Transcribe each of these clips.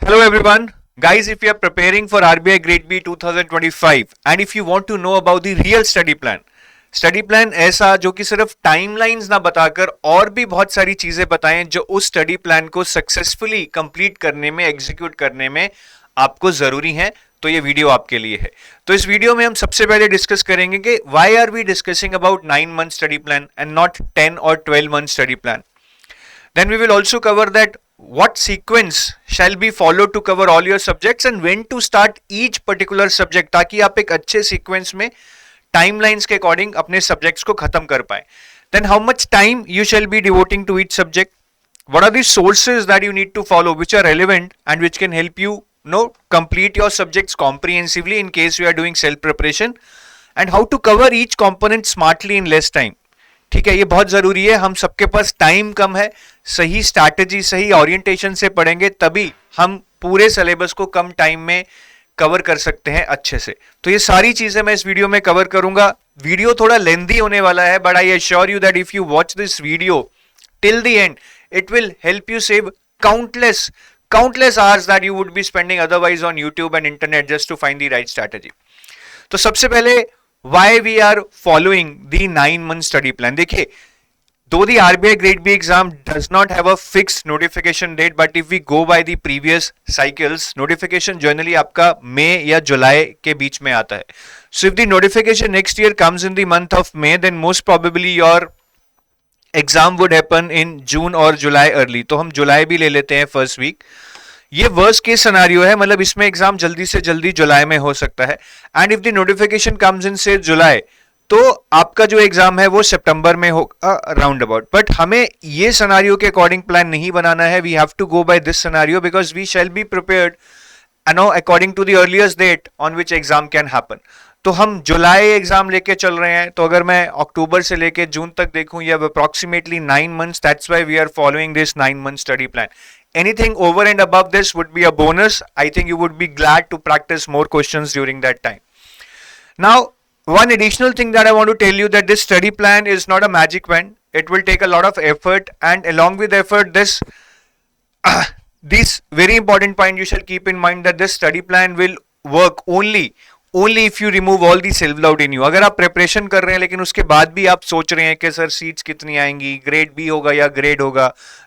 Hello everyone. Guys, if you are preparing for RBI Grade B 2025 and if you want to know about the real study plan ऐसा जो कि सिर्फ timelines ना बताकर और भी बहुत सारी चीजें बताएं जो उस स्टडी प्लान को सक्सेसफुली कंप्लीट करने में एग्जीक्यूट करने में आपको जरूरी है, तो ये वीडियो आपके लिए है। तो इस वीडियो में हम सबसे पहले डिस्कस करेंगे कि why are we discussing about 9 month study plan and not 10 और 12 month study plan. Then we will also cover that what sequence shall be followed to cover all your subjects and when to start each particular subject, ताकि आप एक अच्छे sequence में timelines के according अपने subjects को खत्म कर पाए। Then how much time you shall be devoting to each subject? What are the sources that you need to follow which are relevant and which can help you complete your subjects comprehensively in case you are doing self preparation? And how to cover each component smartly in less time. ठीक है, ये बहुत जरूरी है। हम सबके पास time कम है, सही स्ट्रैटेजी सही ओरिएंटेशन से पढ़ेंगे तभी हम पूरे सिलेबस को कम टाइम में कवर कर सकते हैं अच्छे से। तो ये सारी चीजें मैं इस वीडियो में कवर करूंगा। वीडियो थोड़ा लेंथी होने वाला है, but I assure you that if you watch this video till the end it will help you save countless hours that you would be spending otherwise on YouTube and internet just to find the right strategy. तो सबसे पहले why we are following the 9-month study plan. देखिए, though the RBI Grade B exam does not have a fixed notification date, but if we go by the previous cycles, notification generally आपका मई या जुलाई के बीच में आता है. So if the notification next year comes in the month of May, then most probably your exam would happen in June or July early. तो हम जुलाई भी ले लेते हैं फर्स्ट वीक। ये वर्स्ट केस सिनेरियो है, मतलब इसमें एग्जाम जल्दी से जल्दी जुलाई में हो सकता है। And if the notification comes in से जुलाई, तो आपका जो एग्जाम है वो सितंबर में होगा राउंड अबाउट। बट हमें ये सिनेरियो के अकॉर्डिंग प्लान नहीं बनाना है। We have to go by this scenario because we shall be prepared according to the earliest date on which exam can happen. तो हम जुलाई एग्जाम लेके चल रहे हैं, तो अगर मैं अक्टूबर से लेके जून तक देखूं, या approximately 9 months, that's why we are following this 9 month study plan. Anything over and above this would be a bonus. I think you would be glad to practice more questions during that time. Now, one additional thing that I want to tell you that this study plan is not a magic wand. It will take a lot of effort, and along with effort, this very important point you shall keep in mind that this study plan will work only if you remove all the self doubt in you. अगर आप preparation कर रहे हैं लेकिन उसके बाद भी आप सोच रहे हैं कि सर सीट्स कितनी आएंगी, ग्रेड बी होगा या ग्रेड होगा,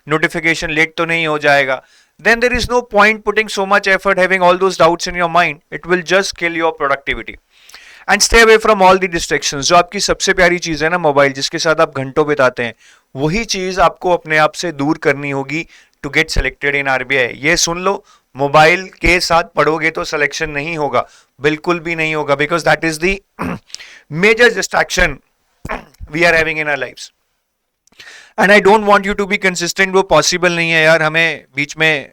नोटिफिकेशन लेट तो नहीं हो जाएगा, then there is no point putting so much effort having all those doubts in your mind. It will just kill your productivity. And stay away from all the distractions. जो आपकी सबसे प्यारी चीज है ना, मोबाइल, जिसके साथ आप घंटों बिताते हैं, वही चीज आपको अपने आप से दूर करनी होगी to get selected in RBI. ये सुन लो, मोबाइल के साथ पढ़ोगे तो सिलेक्शन नहीं होगा, बिल्कुल भी नहीं होगा, because that is the major distraction we are having in our lifes. And I don't want you to be consistent. वो पॉसिबल नहीं है यार, हमें बीच में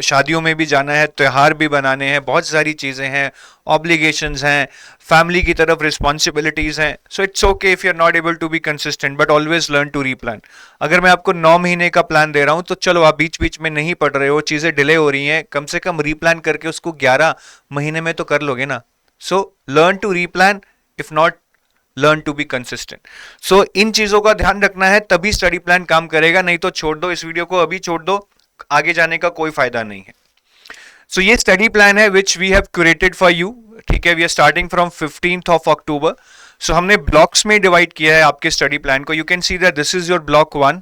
शादियों में भी जाना है, त्योहार भी बनाने हैं, बहुत सारी चीजें हैं, ऑब्लिगेशंस हैं, फैमिली की तरफ रिस्पॉन्सिबिलिटीज हैं। सो it's okay if you are not able to be consistent, but always learn to replan. अगर मैं आपको 9 महीने का प्लान दे रहा हूं, तो चलो आप बीच बीच में नहीं पढ़ रहे हो, चीजें डिले हो रही हैं, कम से कम रीप्लान करके उसको 11 महीने में तो कर लोगे ना। So learn to replan, if not learn to be consistent. So इन चीजों का ध्यान रखना है, तभी स्टडी प्लान काम करेगा, नहीं तो छोड़ दो, इस वीडियो को अभी छोड़ दो, आगे जाने का कोई फायदा नहीं है। सो ये स्टडी प्लान है which we have curated for you. ठीक है, we are starting from 15th of October. So हमने ब्लॉक्स में डिवाइड किया है आपके स्टडी प्लान को। You can see that this is your block 1,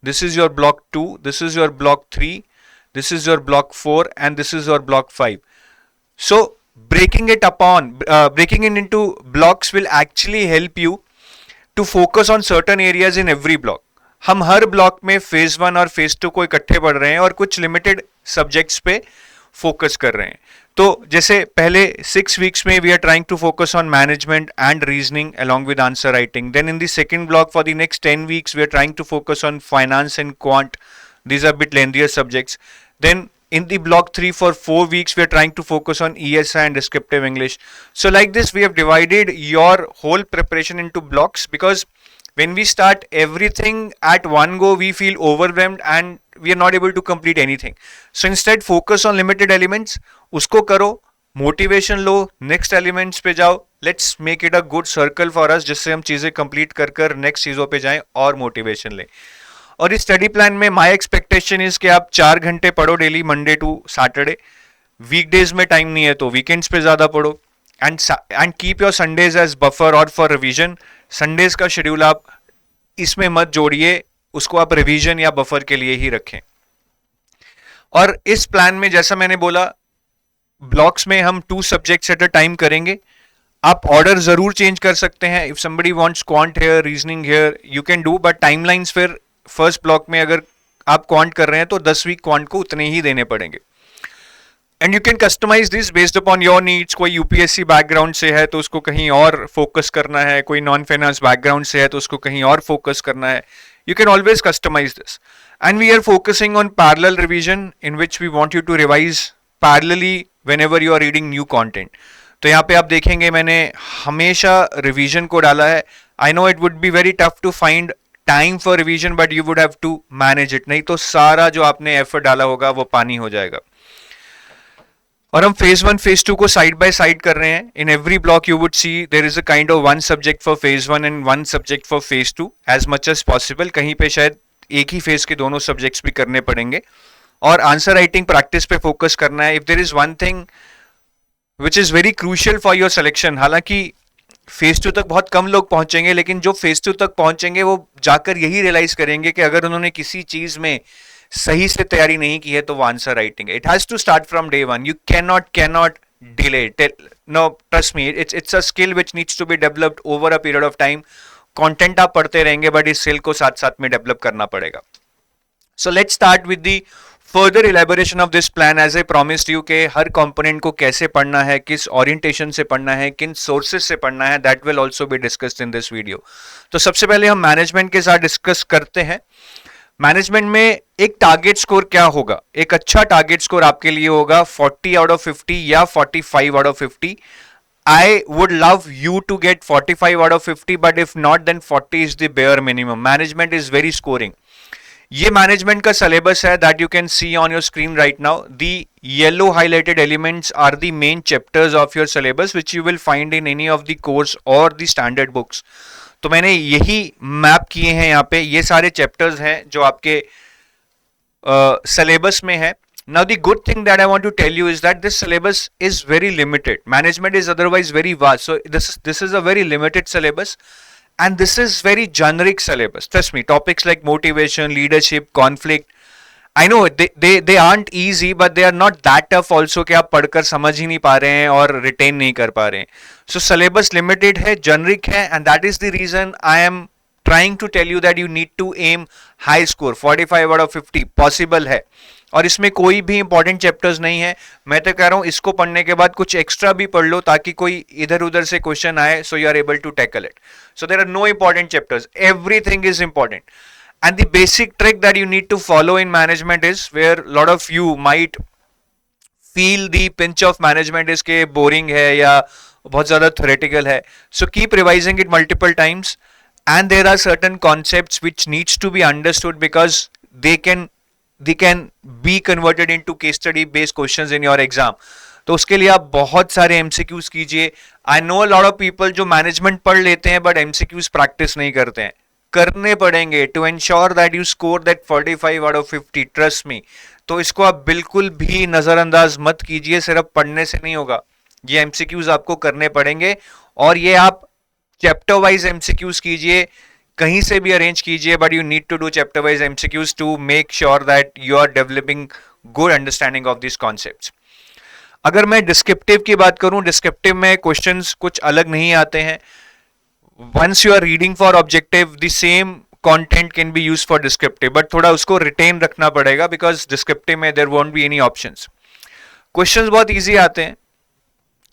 this is your block 2, this is your block 3, this is your block 4 and this is your block 5. So breaking it into blocks will actually help you to focus on certain areas in every block. हम हर block में phase 1 और phase 2 को इकट्ठे पढ़ रहे हैं और कुछ लिमिटेड सब्जेक्ट्स पे फोकस कर रहे हैं। तो जैसे पहले 6 वीक्स में we are trying to focus on management and reasoning along with answer writing. Then in the second block for the next 10 weeks we are trying to focus on finance and quant. These are a bit lengthier subjects. Then in the block 3 for 4 weeks we are trying to focus on ESI and descriptive English. So like this we have divided your whole preparation into blocks, because when we start everything at one go we feel overwhelmed and we are not able to complete anything. So instead focus on limited elements, उसको करो, motivation लो, next elements पे जाओ, let's make it a good circle for us, जिससे हम चीजें complete कर next चीजों पे जाएं और मोटिवेशन लें। और इस स्टडी प्लान में माय एक्सपेक्टेशन इज कि आप 4 घंटे पढ़ो daily, Monday to Saturday. Weekdays में टाइम नहीं है तो वीकेंड्स पे ज्यादा पढ़ो। And keep your Sundays as buffer और फॉर रिवीजन। संडेज का शेड्यूल आप इसमें मत जोड़िए, उसको आप रिवीजन या बफर के लिए ही रखें। और इस प्लान में जैसा मैंने बोला, ब्लॉक्स में हम 2 सब्जेक्ट्स एट अ टाइम करेंगे। आप ऑर्डर जरूर चेंज कर सकते हैं। If somebody wants quant here, reasoning here, you can do, but timelines फिर फर्स्ट ब्लॉक में अगर आप क्वांट कर रहे हैं तो 10 वीक क्वांट को उतने ही देने पड़ेंगे। And you can customise this based upon your needs. कोई यूपीएससी बैकग्राउंड से है तो उसको कहीं और फोकस करना है, कोई नॉन फाइनेंस बैकग्राउंड से है तो उसको कहीं और फोकस करना है। You can always customize this. And we are focusing on parallel revision in which we want you to revise parallelly whenever you are reading new content. तो यहाँ पे आप देखेंगे मैंने हमेशा रिवीजन को डाला है। I know it would be very tough to find time for revision, but you would have to manage it. नहीं तो सारा जो आपने एफर्ट डाला होगा वो पानी हो जाएगा। और हम फेज 1 फेज 2 को साइड बाय साइड कर रहे हैं। In every block you would see there is a kind of 1 subject for phase 1 and 1 subject for phase 2 as much as possible. कहीं पे शायद एक ही फेज के दोनों सब्जेक्ट्स भी करने पड़ेंगे। और आंसर राइटिंग प्रैक्टिस पे फोकस करना है। If there is one thing which is very crucial for your selection, हालांकि फेज 2 तक बहुत कम लोग पहुंचेंगे, लेकिन जो फेज 2 तक पहुंचेंगे वो जाकर यही रियलाइज करेंगे कि अगर उन्होंने किसी चीज में सही से तैयारी नहीं की है तो वो आंसर राइटिंग है। It has to start from day 1। You cannot delay. No, trust me, it's a skill which needs to be developed over a period of time. Content आप पढ़ते रहेंगे बट इस स्किल को साथ साथ में डेवलप करना पड़ेगा। So let's start with the further elaboration of this plan. As I promised you के हर कंपोनेंट को कैसे पढ़ना है, किस ओरिएंटेशन से पढ़ना है, किन सोर्सेज से पढ़ना है, that will also be discussed in this video. तो सबसे पहले हम मैनेजमेंट के साथ डिस्कस करते हैं। मैनेजमेंट में एक टारगेट स्कोर क्या होगा? एक अच्छा टारगेट स्कोर आपके लिए होगा 40 आउट ऑफ 50 या 45 out of 50। I would love you to get 45 out of 50, but if not, then 40 is the bare minimum. Management is very scoring. ये मैनेजमेंट का सिलेबस है that you can see on your screen right now. The yellow highlighted elements are the main chapters of your syllabus which you will find in any of the course or the standard books. तो मैंने यही map किए हैं यहाँ पे। ये सारे chapters हैं जो आपके सिलेबस में है। Now the good thing that I want to tell you is that this syllabus is very limited. Management is otherwise very vast. So this is a very limited syllabus and this is very generic syllabus. Trust me, topics like motivation, leadership, conflict, I know they aren't easy, but they are not that tough also कि आप पढ़कर समझ ही नहीं पा रहे हैं और retain नहीं कर पा रहे हैं। So syllabus limited है, generic है, and that is the reason I am trying to tell you that you need to aim high score. 45 out of 50 possible है। और इसमें कोई भी इंपॉर्टेंट चैप्टर्स नहीं है। मैं तो कह रहा हूँ इसको पढ़ने के बाद कुछ एक्स्ट्रा भी पढ़ लो ताकि कोई इधर उधर से क्वेश्चन आए, so you are able to tackle it. So there are no important chapters, everything is important. And the basic trick that you need to follow in management is where a lot of you might feel the pinch of management is के boring है या बहुत ज़्यादा theoretical है. So keep revising it multiple times, and there are certain concepts which needs to be understood because they can be converted into case study based questions in your exam. तो उसके लिए आप बहुत सारे MCQs कीजिए. I know a lot of people जो management पढ़ लेते हैं but MCQs practice नहीं करते हैं. करने पड़ेंगे to ensure that you score that 45 out of 50. Trust me. तो इसको आप बिल्कुल भी नजरअंदाज मत कीजिए, सिर्फ पढ़ने से नहीं होगा. ये MCQs आपको करने पड़ेंगे और ये आप चैप्टर वाइज MCQs कीजिए, कहीं से भी अरेंज कीजिए, but you need to do chapter wise MCQs to make sure that you are developing good understanding of this concepts. अगर मैं डिस्क्रिप्टिव की बात करूं, डिस्क्रिप्टिव में क्वेश्चंस कुछ अलग नहीं आते हैं. Once you are reading for objective, the same content can be used for descriptive, but थोड़ा उसको retain रखना पड़ेगा because descriptive में there won't be any options. Questions बहुत easy आते हैं.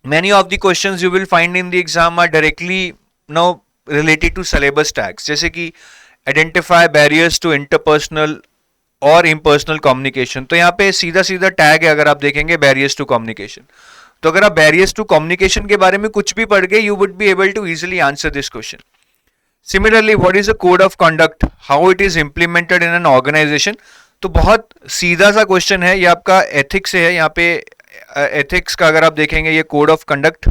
Many of the questions you will find in the exam are directly now related to syllabus tags. जैसे कि identify barriers to interpersonal और impersonal communication. तो यहाँ पे सीधा सीधा tag है, अगर आप देखेंगे barriers to communication. तो अगर आप बैरियर्स टू कम्युनिकेशन के बारे में कुछ भी पढ़ गए, you would be able to easily answer this question. Similarly, what is a code of conduct, how it is implemented in an organisation. तो बहुत सीधा सा क्वेश्चन है, ये आपका एथिक्स से है. यहाँ पे एथिक्स का अगर आप देखेंगे, ये कोड ऑफ कंडक्ट,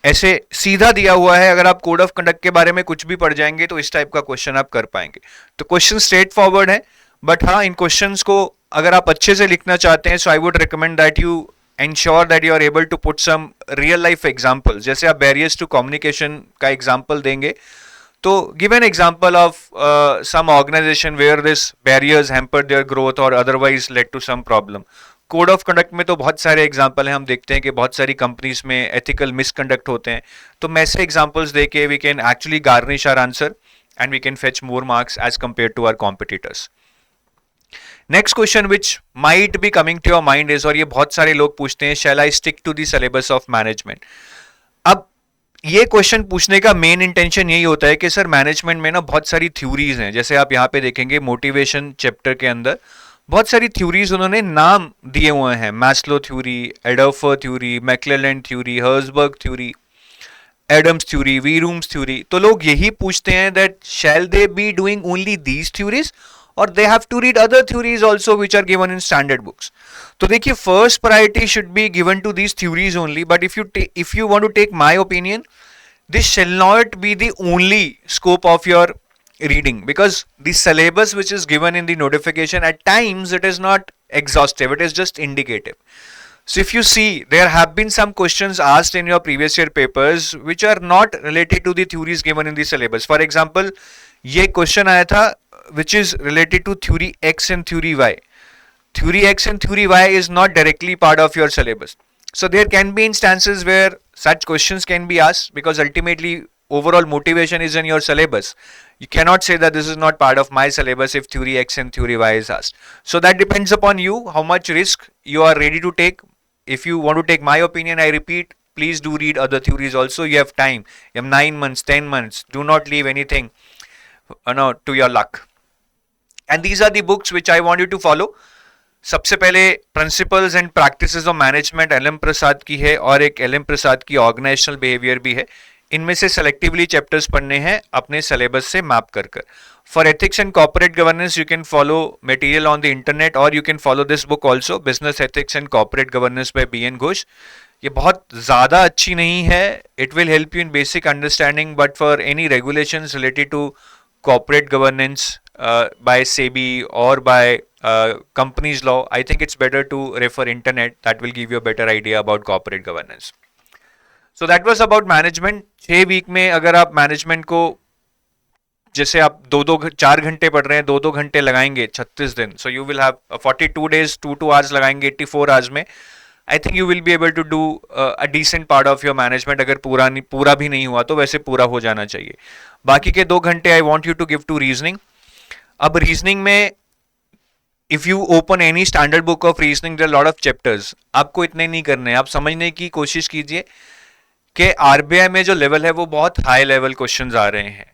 ऐसे सीधा दिया हुआ है, अगर आप कोड ऑफ कंडक्ट के बारे में कुछ भी पढ़ जाएंगे तो इस टाइप का क्वेश्चन आप कर पाएंगे। तो क्वेश्चन स्ट्रेट फॉरवर्ड है, बट हाँ, इन क्वेश्चंस को अगर आप अच्छे से लिखना चाहते हैं, so I would recommend that you ensure that you are able to put some real life examples। जैसे आप barriers to communication का example देंगे, तो give an example of some organization where this barriers hampered their growth or otherwise led to some problem। Code of conduct में तो बहुत सारे example हैं, हम देखते हैं कि बहुत सारी कंपनीज में एथिकल मिसकंडक्ट होते हैं, तो ऐसे एग्जाम्पल्स देके we can actually garnish our answer and we can fetch more marks as compared to our competitors. Next question which might be coming to your mind is, और ये बहुत सारे लोग पूछते हैं, shall I stick to the syllabus of management. अब ये question पूछने का मेन इंटेंशन यही होता है कि सर मैनेजमेंट में ना बहुत सारी थ्योरीज हैं, जैसे आप यहाँ पे देखेंगे मोटिवेशन चैप्टर के अंदर बहुत सारी थ्योरीज उन्होंने नाम दिए हुए हैं, Maslow theory, Alderfer theory, McClelland theory, Herzberg theory, Adams theory, Vroom's theory. तो लोग यही पूछते हैं that shall they be doing only these theories or they have to read other theories also which are given in standard books। तो देखिए, first priority should be given to these theories only, but if you want to take my opinion, this shall not be the only scope of your reading, because the syllabus which is given in the notification at times it is not exhaustive, it is just indicative। So if you see, there have been some questions asked in your previous year papers which are not related to the theories given in the syllabus। For example, ये question आया था which is related to theory X and theory Y। Theory X and theory Y is not directly part of your syllabus, so there can be instances where such questions can be asked, because ultimately overall motivation is in your syllabus। You cannot say that this is not part of my syllabus if theory X and theory Y is asked। So that depends upon you, how much risk you are ready to take। If you want to take my opinion, I repeat, please do read other theories also, you have time, you have 9 months, 10 months, do not leave anything to your luck। And these are the books which I want you to follow। सबसे पहले principles and practices of management L M Prasad की है, और एक L M Prasad की organisational behaviour भी है। इनमें से सेलेक्टिवली चैप्टर्स पढ़ने हैं अपने सिलेबस से मैप कर कर। For ethics and corporate governance you can follow material on the internet, और you can follow this book also, business ethics and corporate governance by B N Ghosh. ये बहुत ज़्यादा अच्छी नहीं है, it will help you in basic understanding, but for any regulations related to corporate governance by SEBI or by companies law, I think it's better to refer internet, that will give you a better idea about corporate governance। So that was about management। 6 week में अगर आप management को, जैसे आप 4 घंटे पढ़ रहे हैं, 2 घंटे लगाएंगे 36 दिन, so you will have 42 days, 2 hours लगाएंगे 84 hours में, I think you will be able to do a decent part of your management। अगर पूरा भी नहीं हुआ तो वैसे पूरा हो जाना चाहिए। बाकी के 2 घंटे I want you to give to reasoning। अब रीजनिंग में if you open any standard book of reasoning, there lot of chapters, आपको इतने नहीं करने, आप समझने की कोशिश कीजिए कि आरबीआई में जो लेवल है वो बहुत हाई लेवल क्वेश्चंस आ रहे हैं।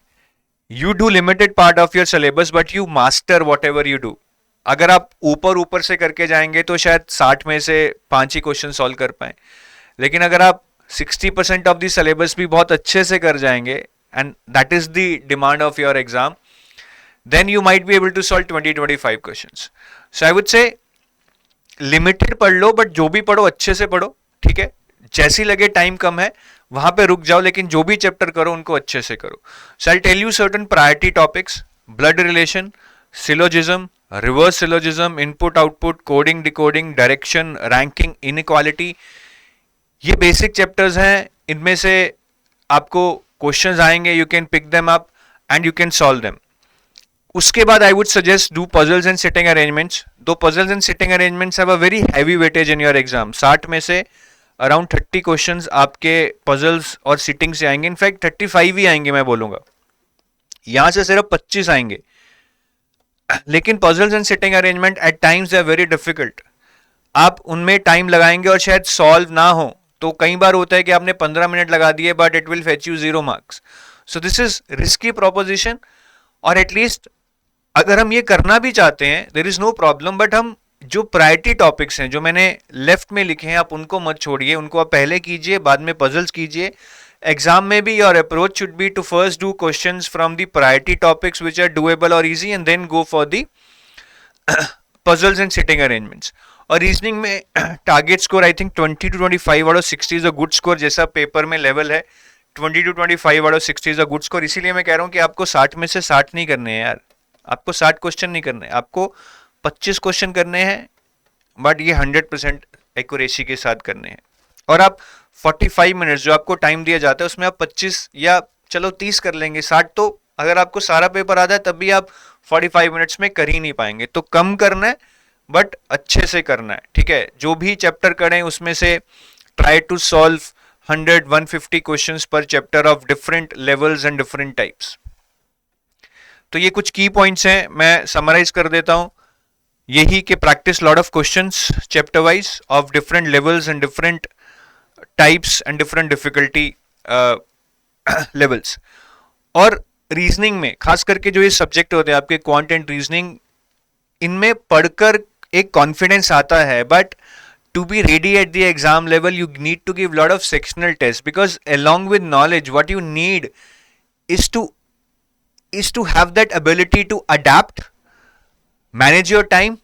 You do limited part of your syllabus but you master what ever you do. अगर आप ऊपर से करके जाएंगे तो शायद 60 में से 5 ही क्वेश्चन सॉल्व कर पाए, लेकिन अगर आप 60% ऑफ द सिलेबस भी बहुत अच्छे से कर जाएंगे, and that is the demand of your exam, then you might be able to solve 20-25 questions। So I would say limited पढ़ लो, बट जो भी पढ़ो अच्छे से पढ़ो, ठीक है। जैसी लगे टाइम कम है वहां पे रुक जाओ, लेकिन जो भी चैप्टर करो उनको अच्छे से करो। So I'll tell you certain priority topics: blood relation, syllogism, reverse syllogism, input output, coding decoding, direction, ranking, inequality। ये बेसिक चैप्टर्स हैं, इनमें से आपको क्वेश्चंस आएंगे, you can pick them up and you can solve them. उसके बाद I would suggest do puzzles and sitting arrangements. Though puzzles and sitting arrangements have a very heavy weightage in your exam. 60 में से around 30 questions आपके puzzles और sitting से आएंगे, in fact 35 ही आएंगे मैं बोलूंगा, यहां से सिर्फ 25 आएंगे। लेकिन puzzles and sitting arrangement at times they are very difficult. आप उनमें टाइम लगाएंगे और शायद सॉल्व ना हो, तो कई बार होता है कि आपने 15 मिनट लगा दिए but it will fetch you 0 marks. So this is risky proposition. और एटलीस्ट अगर हम ये करना भी चाहते हैं, there is no problem, but हम जो प्रायोरिटी टॉपिक्स हैं जो मैंने लेफ्ट में लिखे हैं, आप उनको मत छोड़िए, उनको आप पहले कीजिए, बाद में पजल्स कीजिए। एग्जाम में भी your approach should be to first do questions from the priority topics which are doable और easy, and then go for the puzzles and sitting arrangements. और रीजनिंग में target score I think 20 to 25 out of 60 is a good score, जैसा paper में level है 20 to 25 out of 60 is a good score. इसीलिए मैं कह रहा हूँ कि आपको 60 में से 60 नहीं करने हैं यार, आपको 60 क्वेश्चन नहीं करने, आपको 25 क्वेश्चन करने हैं, बट ये 100% एक्यूरेसी के साथ करने हैं। और आप 45 मिनट्स जो आपको टाइम दिया जाता है उसमें आप 25 या चलो 30 कर लेंगे, 60 तो अगर आपको सारा पेपर आता है तब भी आप 45 मिनट्स में कर ही नहीं पाएंगे। तो कम करना है बट अच्छे से करना है, ठीक है। जो भी चैप्टर करें उसमें से ट्राई टू सॉल्व 100-150 क्वेश्चंस पर chapter of different levels and different types. तो ये कुछ की पॉइंट्स हैं, मैं समराइज कर देता हूं। यही कि practice lot of questions chapter wise of different levels and different types and different difficulty levels. और रीजनिंग में खास करके जो ये सब्जेक्ट होते हैं आपके क्वांट एंड रीजनिंग, इनमें पढ़कर एक कॉन्फिडेंस आता है, but to be ready at the exam level you need to give lot of sectional test, because along with knowledge what you need is to have that ability to adapt, manage your time,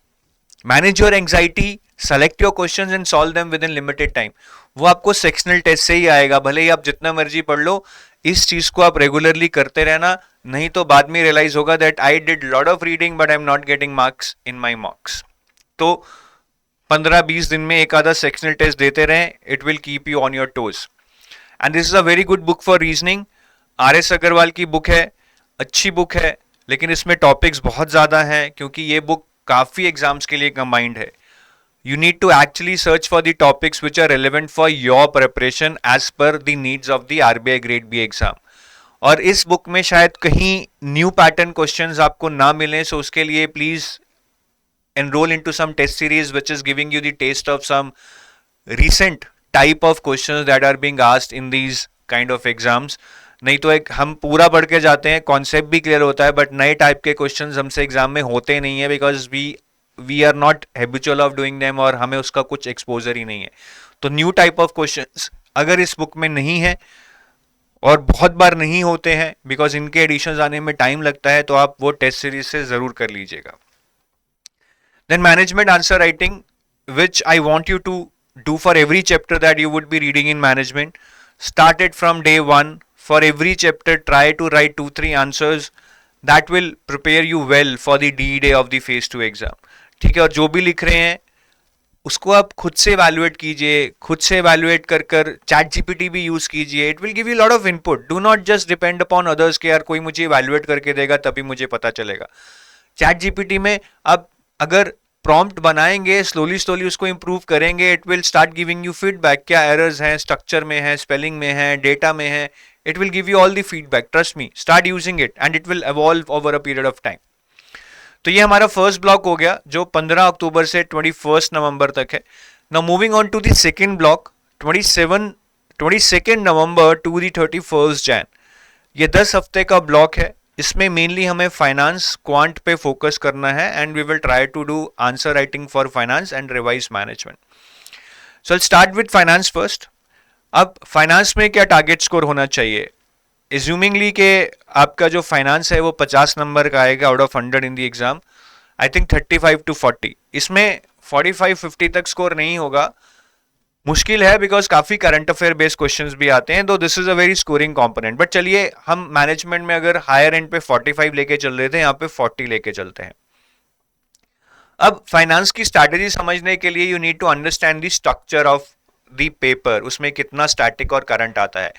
manage your anxiety, select your questions and solve them within limited time। वो आपको sectional test से ही आएगा, भले ही आप जितना मर्जी पढ़ लो, इस चीज को आप रेगुलरली करते रहना, नहीं तो बाद में रियलाइज होगा that I did lot of reading but I am not getting marks in my marks. तो 15-20 दिन में एक आधा सेक्शनल टेस्ट देते रहें, it will keep you on your toes. And this is a very good book for reasoning. RS Agarwal की book है, अच्छी बुक है, लेकिन इसमें टॉपिक्स बहुत ज्यादा हैं क्योंकि ये बुक काफी एग्जाम्स के लिए कंबाइंड है। You need to actually search for the topics which are relevant for your preparation as per the needs of the RBI Grade B exam। और इस बुक में शायद कहीं न्यू पैटर्न क्वेश्चंस आपको ना मिलें, सो उसके लिए please enroll into some test series which is giving you the taste of some recent type of questions that are being asked in these kind of exams। नहीं तो एक हम पूरा पढ़ के जाते हैं, कॉन्सेप्ट भी क्लियर होता है, बट नए टाइप के क्वेश्चंस हमसे एग्जाम में होते नहीं है because we are not habitual of doing them और हमें उसका कुछ एक्सपोजर ही नहीं है। तो न्यू टाइप ऑफ क्वेश्चंस अगर इस बुक में नहीं है और बहुत बार नहीं होते हैं बिकॉज इनके एडिशंस आने में टाइम लगता है, तो आप वो टेस्ट सीरीज से जरूर कर लीजिएगा। Then management answer writing which I want you to do for every chapter that you would be reading in management. Start it from day one. For every chapter, try to write 2-3 answers that will prepare you well for the DE day of the phase 2 exam. ठीक है, और जो भी लिख रहे हैं उसको आप खुद से evaluate कीजिए, खुद से evaluate कर कर चैट जीपीटी भी यूज कीजिए। It will give you lot of input. Do not just depend upon others कि यार कोई मुझे evaluate करके देगा तभी मुझे पता चलेगा। चैट जीपीटी में अब अगर प्रॉम्प्ट बनाएंगे, स्लोली उसको इंप्रूव करेंगे, it will start giving you feedback, क्या एरर्स हैं, स्ट्रक्चर में है, स्पेलिंग में है, डेटा में है, it will give you all the feedback. Trust me, start using it and it will evolve over a period of time. तो ये हमारा फर्स्ट ब्लॉक हो गया जो 15 अक्टूबर से 21 नवंबर तक है। Now moving on to the second block 22 November to the 31 Jan. ये 10 हफ्ते का ब्लॉक है। इसमें मेनली हमें फाइनेंस क्वांट पे फोकस करना है and we will try to do answer writing for finance and revise management. So let's start with finance first. अब फाइनेंस में क्या टारगेट स्कोर होना चाहिए? एज्यूमिंगली के आपका जो फाइनेंस है वो 50 नंबर का आएगा out of 100 in the exam, I think 35 to 40। इसमें 45-50 तक स्कोर नहीं होगा, मुश्किल है बिकॉज काफी करंट अफेयर बेस्ड क्वेश्चंस भी आते हैं, तो this is a very scoring component. But चलिए हम मैनेजमेंट में अगर हायर एंड पे 45 लेके चल रहे थे, यहाँ पे 40 लेके चलते हैं। अब फाइनेंस की स्ट्रैटेजी समझने के लिए you need to understand the structure of the paper, उसमें कितना स्टैटिक और करंट आता है।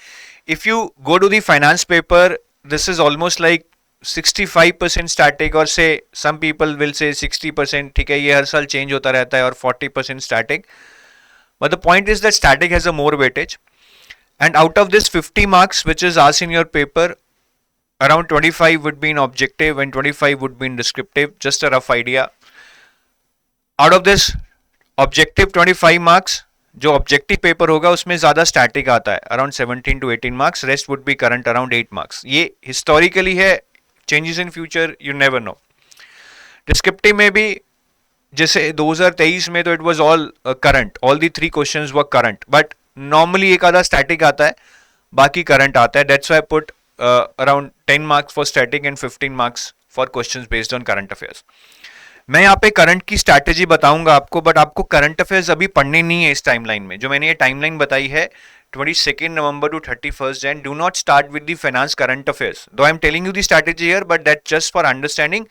If you go to the finance paper, this is almost like 65% static और से सम पीपल विल से 60%, ठीक है, ये हर साल चेंज होता रहता है, और 40% static. But the point is that static has a more weightage, and out of this 50 marks which is asked in your paper, around 25 would be in objective and 25 would be in descriptive, just a rough idea. Out of this objective 25 marks, जो objective paper होगा उसमें ज़्यादा static आता है, around 17 to 18 marks, rest would be current around 8 marks. ये historically है, changes in future you never know. Descriptive में भी जैसे 2023 में तो it was all current, all the 3 questions were current, but normally एक आधा स्टैटिक आता है, बाकी करंट आता है। That's why I put around 10 marks for static and 15 marks for questions based on current affairs. मैं यहाँ पे करंट की स्ट्रैटेजी बताऊंगा आपको, बट आपको करंट अफेयर्स अभी पढ़ने नहीं है इस टाइमलाइन में। जो मैंने ये टाइमलाइन बताई है 22 November to 31 Jan, do not start with the finance current affairs, though I am telling you the strategy here, but that just for understanding.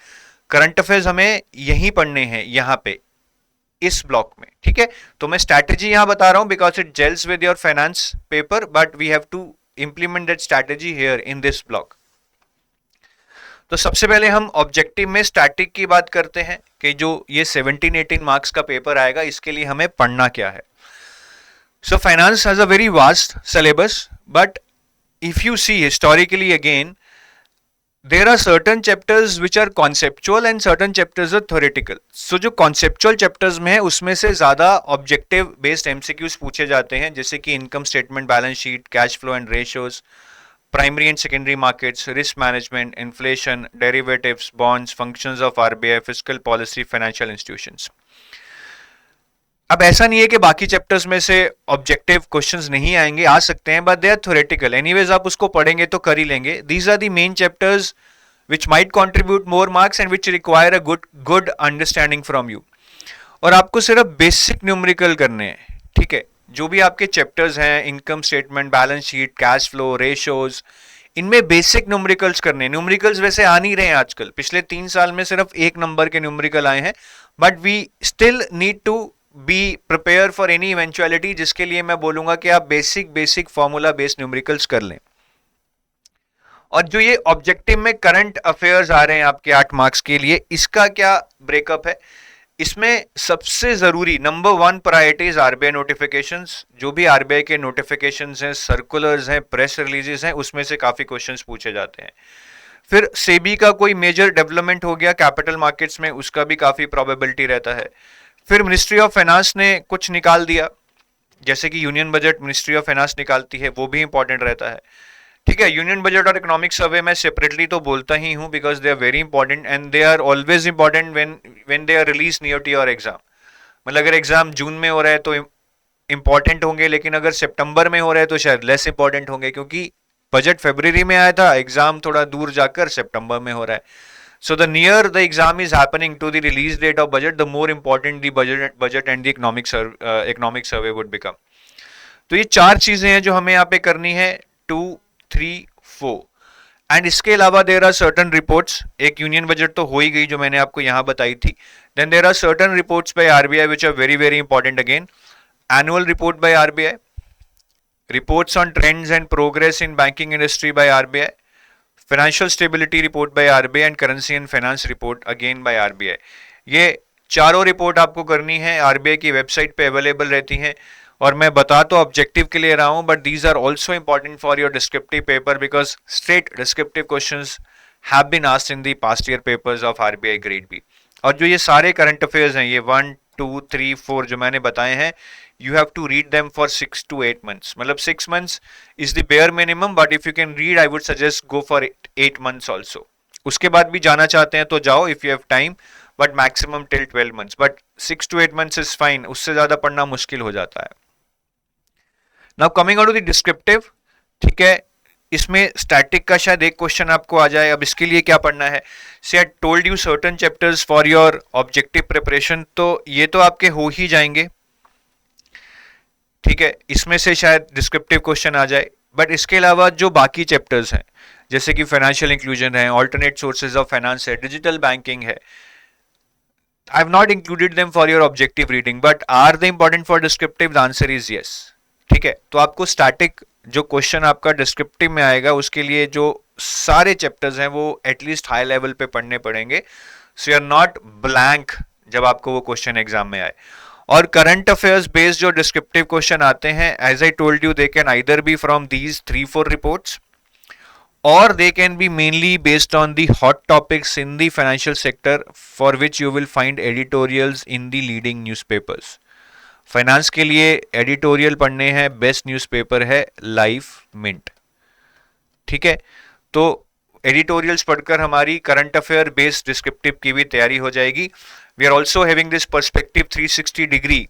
Current affairs हमें यही पढ़ने हैं यहाँ पे इस ब्लॉक में, ठीक है। तो मैं स्ट्रैटेजी यहां बता रहा हूं because it gels with your finance paper, but we have to implement that strategy here in this block. तो सबसे पहले हम ऑब्जेक्टिव में स्टैटिक की बात करते हैं कि जो ये 17-18 मार्क्स का पेपर आएगा, इसके लिए हमें पढ़ना क्या है। So finance has a very vast syllabus, but if you see historically again, there are certain chapters which are conceptual and certain chapters are theoretical. So जो conceptual chapters में है उसमें से ज़्यादा objective based MCQs पूछे जाते हैं, जैसे कि income statement, balance sheet, cash flow and ratios, primary and secondary markets, risk management, inflation, derivatives, bonds, functions of RBI, fiscal policy, financial institutions. अब ऐसा नहीं है कि बाकी चैप्टर्स में से ऑब्जेक्टिव क्वेश्चंस नहीं आएंगे, आ सकते हैं, but they are theoretical. Anyways आप उसको पढ़ेंगे तो कर ही लेंगे। These are the main chapters which might contribute more marks and which require a good understanding from you. और आपको सिर्फ बेसिक न्यूमेरिकल करने हैं, ठीक है। जो भी आपके चैप्टर्स हैं, income statement, balance sheet, cash flow, ratios, इनमें बेसिक न्यूमेरिकल्स करने हैं। न्यूमेरिकल्स वैसे आ नहीं रहे हैं आजकल, पिछले 3 साल में सिर्फ 1 नंबर के न्यूमेरिकल आए हैं, but we still need to be prepare for any eventuality, जिसके लिए मैं बोलूंगा कि आप बेसिक फॉर्मूला बेस्ड न्यूमेरिकल्स कर लें। और जो ये ऑब्जेक्टिव में करंट अफेयर्स आ रहे हैं आपके 8 मार्क्स के लिए, इसका क्या ब्रेकअप है? इसमें सबसे जरूरी नंबर 1 प्रायोरिटीज आरबीआई नोटिफिकेशंस। जो भी आरबीआई के नोटिफिकेशंस हैं, सर्कुलर्स हैं, प्रेस रिलीजेस हैं, उसमें से काफी क्वेश्चंस पूछे जाते हैं। फिर सेबी का कोई मेजर डेवलपमेंट हो गया कैपिटल मार्केट्स में, उसका भी काफी प्रोबेबिलिटी रहता है। फिर मिनिस्ट्री ऑफ फाइनेंस ने कुछ निकाल दिया, जैसे कि union budget ministry of finance निकालती है, वो भी इंपॉर्टेंट रहता है, ठीक है। यूनियन बजट और इकोनॉमिक सर्वे मैं सेपरेटली तो बोलता ही हूं because they are very important and they are always important when they are release near to your exam. मतलब अगर एग्जाम जून में हो रहा है तो इंपॉर्टेंट होंगे, लेकिन अगर सितंबर में हो रहा है तो शायद लेस इंपॉर्टेंट होंगे, क्योंकि बजट फरवरी में आया था, एग्जाम थोड़ा दूर जाकर सितंबर में हो रहा है। So the near the exam is happening to the release date of budget, the more important the budget and the economic survey would become. तो ये 4 चीजें हैं जो हमें यहाँ पे करनी है, 2, 3, 4। एंड इसके अलावा देर आर सर्टन रिपोर्ट्स। एक यूनियन बजट तो हो ही गई जो मैंने आपको यहाँ बताई थी। Then there are certain reports by RBI which are very very important again. Annual report by RBI, reports on trends and progress in banking industry by RBI, financial stability report by RBI and currency and finance report again by RBI. ये चारों report आपको करनी है, RBI की website पे available रहती हैं। और मैं बता तो ऑब्जेक्टिव के लिए रहा हूं, but these are also important for your descriptive paper because straight descriptive questions have been asked in the past year papers of RBI grade B. और जो ये सारे करंट अफेयर्स हैं, ये 1, 2, 3, 4 जो मैंने बताए हैं, you have to read them for 6 to 8 months. मतलब 6 months is the bare minimum, but if you can read, I would suggest go for 8 months also. उसके बाद भी जाना चाहते हैं तो जाओ if you have time, but maximum till 12 months. But 6 to 8 months is fine. उससे ज्यादा पढ़ना मुश्किल हो जाता है। Now coming on to the descriptive, ठीक है, इसमें स्टैटिक का शायद एक क्वेश्चन आपको आ जाए। अब इसके लिए क्या पढ़ना है? से आई told you certain chapters for your objective preparation, तो ये तो आपके हो ही जाएंगे, ठीक है। इसमें से शायद डिस्क्रिप्टिव क्वेश्चन आ जाए, बट इसके अलावा जो बाकी चैप्टर्स हैं, जैसे कि फाइनेंशियल इंक्लूजन है, ऑल्टरनेट सोर्सेज ऑफ फाइनेंस है, डिजिटल बैंकिंग है, I have not included them for your objective reading, but are they important for descriptive? The answer is yes, ठीक है। तो आपको स्टैटिक जो क्वेश्चन आपका डिस्क्रिप्टिव में आएगा, उसके लिए जो सारे चैप्टर्स हैं वो एटलीस्ट हाई लेवल पे पढ़ने पड़ेंगे, so you are not blank जब आपको वो क्वेश्चन एग्जाम में आए। और करंट अफेयर्स बेस्ड जो डिस्क्रिप्टिव क्वेश्चन आते हैं, as I told you, they can either be from these 3-4 reports और they can be mainly based on the hot topics in the financial sector for which you will find editorials in the leading newspapers. Finance के लिए editorial पढ़ने हैं, best newspaper है life mint, ठीक है। तो editorials पढ़कर हमारी करंट अफेयर बेस्ड डिस्क्रिप्टिव की भी तैयारी हो जाएगी। We are also having this perspective 360 degree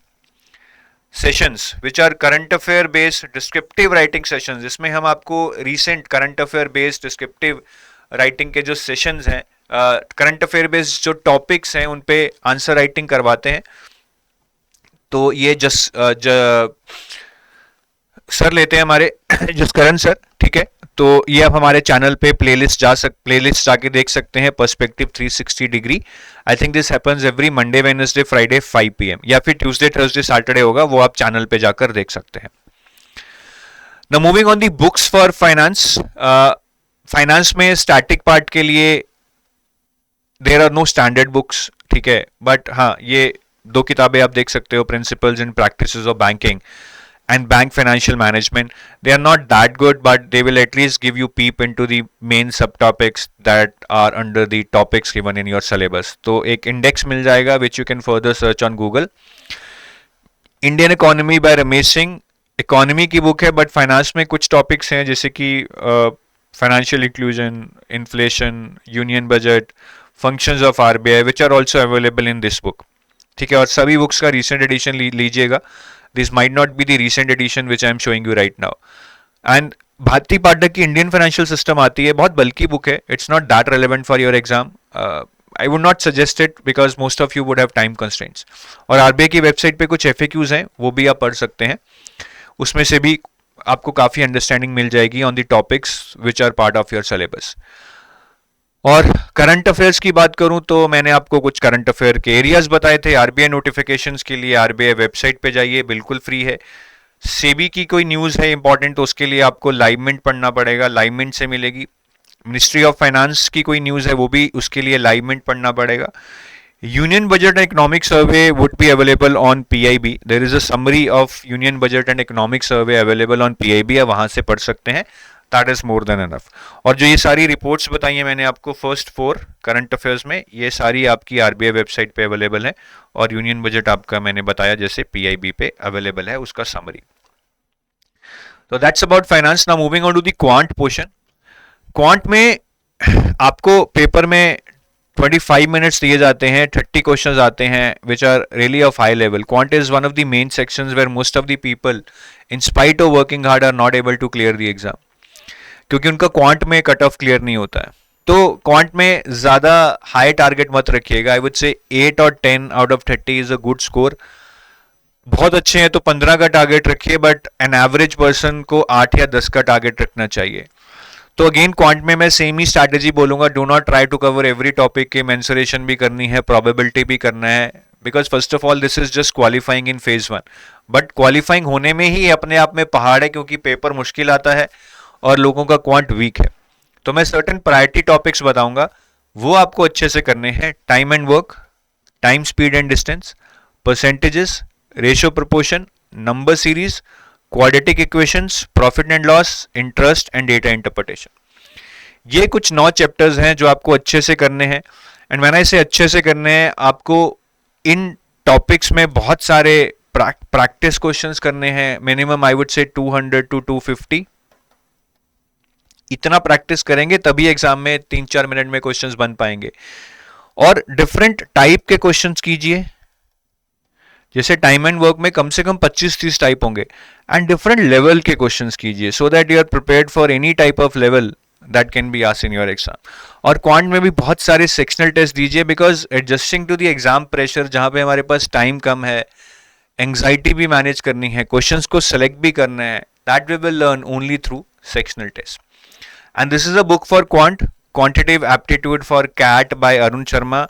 sessions which are current affair based descriptive writing sessions. इसमें हम आपको recent current affair based descriptive writing के जो सेशंस हैं, करंट अफेयर बेस्ड जो टॉपिक्स हैं उन पे आंसर राइटिंग करवाते हैं। तो ये सर लेते हैं हमारे जसकरण सर, ठीक है। तो ये आप हमारे चैनल पे प्लेलिस्ट जाके देख सकते हैं, perspective 360 degree. I think this happens every Monday Wednesday Friday 5 PM, या फिर ट्यूसडे थर्सडे सैटरडे होगा, वो आप चैनल पे जाकर देख सकते हैं। Now moving on the books for finance. Finance में स्टैटिक पार्ट के लिए there are no standard books, ठीक है, बट हाँ ये दो किताबें आप देख सकते हो, principles and practices of banking and bank financial management. They are not that good, but they will at least give you peep into the main subtopics that are under the topics given in your syllabus. तो एक index मिल जाएगा which you can further search on Google. Indian Economy by Ramesh Singh, economy की book है, but finance में कुछ topics हैं जैसे कि financial inclusion, inflation, union budget, functions of RBI, which are also available in this book, ठीक है। और सभी बुक्स का रिसेंट एडिशन लीजिएगा। This might not be the recent edition which I am showing you right now. And Bharati Pathak की Indian financial system आती है, बहुत बल्कि बुक है, it's not that relevant for your exam. I would not suggest it because most of you would have time constraints. और RBI की website पे कुछ FAQs हैं, वो भी आप पढ़ सकते हैं, उसमें से भी आपको काफ़ी अंडरस्टैंडिंग मिल जाएगी on the topics which are part of your syllabus. और करंट अफेयर्स की बात करूं तो मैंने आपको कुछ करंट अफेयर के एरियाज बताए थे। RBI नोटिफिकेशंस के लिए RBI वेबसाइट पे जाइए, बिल्कुल फ्री है। सेबी की कोई न्यूज़ है इंपॉर्टेंट तो उसके लिए आपको लाइव मिंट पढ़ना पड़ेगा, लाइव मिंट से मिलेगी। मिनिस्ट्री ऑफ फाइनेंस की कोई न्यूज़ है वो भी उसके लिए लाइव मिंट पढ़ना पड़ेगा। Union budget and economic survey would be available on PIB। There is a summary of union budget and economic survey available on PIB, या वहां से पढ़ सकते हैं। That is more than enough. और जो ये सारी रिपोर्ट्स बताई हैं मैंने आपको फर्स्ट 4 करंट अफेयर्स में, ये सारी आपकी RBI वेबसाइट पे अवेलेबल है। और यूनियन बजट आपका मैंने बताया जैसे PIB पे अवेलेबल है उसका समरी। तो that's about finance. Now moving on to the quant portion. Quant में आपको पेपर में 25 मिनट्स दिए जाते हैं, 30 क्वेश्चंस आते हैं which are really of high level. Quant is one of the main sections where most of the people in spite of working hard are not able to clear the exam, क्योंकि उनका quant में cut off clear नहीं होता है। तो quant में ज्यादा high target मत रखिएगा। आई वुड से 8 और 10 out of 30 is a good score. बहुत अच्छे हैं तो 15 का टारगेट रखिए, बट एन एवरेज पर्सन को 8 या 10 का टारगेट रखना चाहिए। तो अगेन क्वांट में मैं सेम ही स्ट्रैटेजी बोलूंगा, do not try to cover every topic के मेंसुरेशन भी करनी है, प्रोबेबिलिटी भी करना है, because first of all this is just qualifying in phase 1। But qualifying होने में ही अपने आप में पहाड़ है, क्योंकि पेपर मुश्किल आता है और लोगों का क्वांट वीक है। तो मैं सर्टेन प्रायोरिटी टॉपिक्स बताऊंगा, वो आपको अच्छे से करने हैं। Time and work, time speed and distance, percentages, ratio proportion, number series, quadratic equations, profit and loss, interest and data interpretation. ये कुछ 9 चैप्टर्स हैं जो आपको अच्छे से करने हैं। एंड मैंने इसे अच्छे से करने हैं, आपको इन टॉपिक्स में बहुत सारे प्रैक्टिस क्वेश्चंस करने हैं। मिनिमम आई वुड से 200 to 250। इतना प्रैक्टिस करेंगे तभी एग्जाम में 3-4 मिनट में क्वेश्चंस बन पाएंगे। और डिफरेंट टाइप के क्वेश्चंस कीजिए, जैसे टाइम एंड वर्क में कम से कम 25-30 टाइप होंगे, एंड डिफरेंट लेवल के क्वेश्चंस कीजिए, so that you are prepared for any type of level that can be asked in your exam. और क्वांट में भी बहुत सारे सेक्शनल टेस्ट दीजिए, because adjusting to the exam pressure, जहां पे हमारे पास टाइम कम है, एंग्जाइटी भी मैनेज करनी है, क्वेश्चंस को सेलेक्ट भी करना है, that we will learn only through sectional test. And this is a book for quantitative aptitude for CAT by Arun Sharma.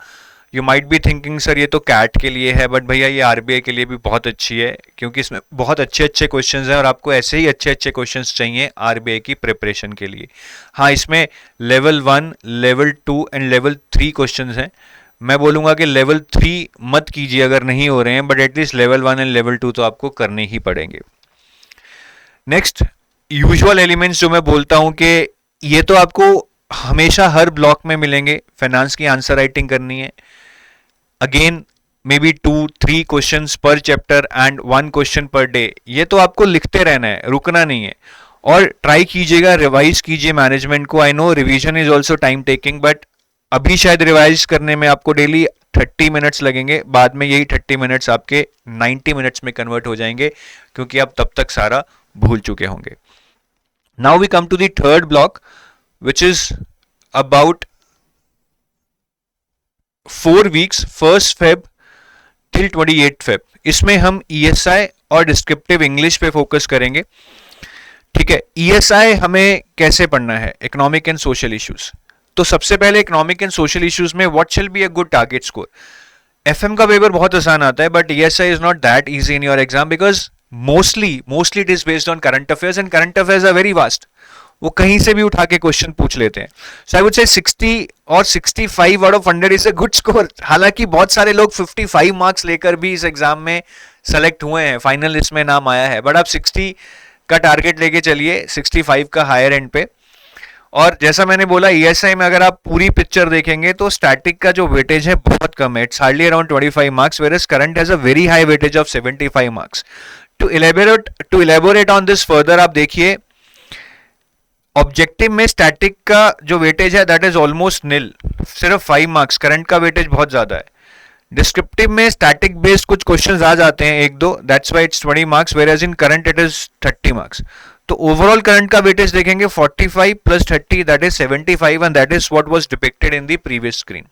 You might be thinking sir ये तो CAT के लिए है, बट भैया ये RBI के लिए भी बहुत अच्छी है, क्योंकि इसमें बहुत अच्छे अच्छे क्वेश्चंस हैं और आपको ऐसे ही अच्छे अच्छे क्वेश्चंस चाहिए RBI की प्रिपरेशन के लिए। हाँ, इसमें level 1, level 2 and level 3 questions हैं। मैं बोलूँगा कि लेवल 3 मत कीजिए अगर नहीं हो रहे हैं, but at least level 1 and level 2 तो आपको करने ही पड़ेंगे। नेक्स्ट, यूजुअल एलिमेंट्स जो मैं बोलता हूँ कि ये तो आपको हमेशा हर ब्लॉक में मिलेंगे। फाइनेंस की आंसर राइटिंग करनी है, अगेन मे बी 2-3 क्वेश्चंस पर chapter and 1 question per day. ये तो आपको लिखते रहना है, रुकना नहीं है। और ट्राई कीजिएगा, रिवाइज कीजिए मैनेजमेंट को। I know revision is also time taking, but अभी शायद रिवाइज करने में आपको डेली 30 मिनट्स लगेंगे, बाद में यही 30 मिनट्स आपके 90 मिनट्स में कन्वर्ट हो जाएंगे, क्योंकि आप तब तक सारा भूल चुके होंगे। Now we come to the third block, which is about 4 weeks, 1st Feb till 28 Feb. इसमें हम ESI और डिस्क्रिप्टिव इंग्लिश पे फोकस करेंगे. ठीक है. ESI हमें कैसे पढ़ना है? Economic and social issues. तो सबसे पहले इकोनॉमिक एंड सोशल इश्यूज में what shall be a good target score. FM का पेपर बहुत आसान आता है, but ESI is not that easy in your exam because mostly it is based on current affairs and current affairs are very vast. वो कहीं से भी उठा के क्वेश्चन पूछ लेते हैं. सो आई वुड से 60 और 65 out of 100 is a good score. हालांकि बहुत सारे लोग 55 मार्क्स लेकर भी इस एग्जाम में सेलेक्ट हुए हैं, फाइनल लिस्ट में नाम आया है, बट आप 60 का टारगेट लेके चलिए, 65 का हायर एंड पे. और जैसा मैंने बोला, ESI में अगर आप पूरी पिक्चर देखेंगे तो स्टैटिक का जो वेटेज है बहुत कम है. It's hardly around 25 marks, whereas current has a very high weightage of 75 marks. To elaborate on this further, आप देखिए ऑब्जेक्टिव में स्टैटिक का जो वेटेज है दैट इज ऑलमोस्ट निल, सिर्फ 5 मार्क्स. करंट का वेटेज बहुत ज्यादा है. डिस्क्रिप्टिव में स्टैटिक बेस्ड कुछ क्वेश्चंस आ जाते हैं, एक दो, that's why it's 20 marks, whereas in current it is 30 marks. तो ओवरऑल करंट का वेटेज देखेंगे 45 plus 30 that is 75 and that is what was depicted in the previous screen.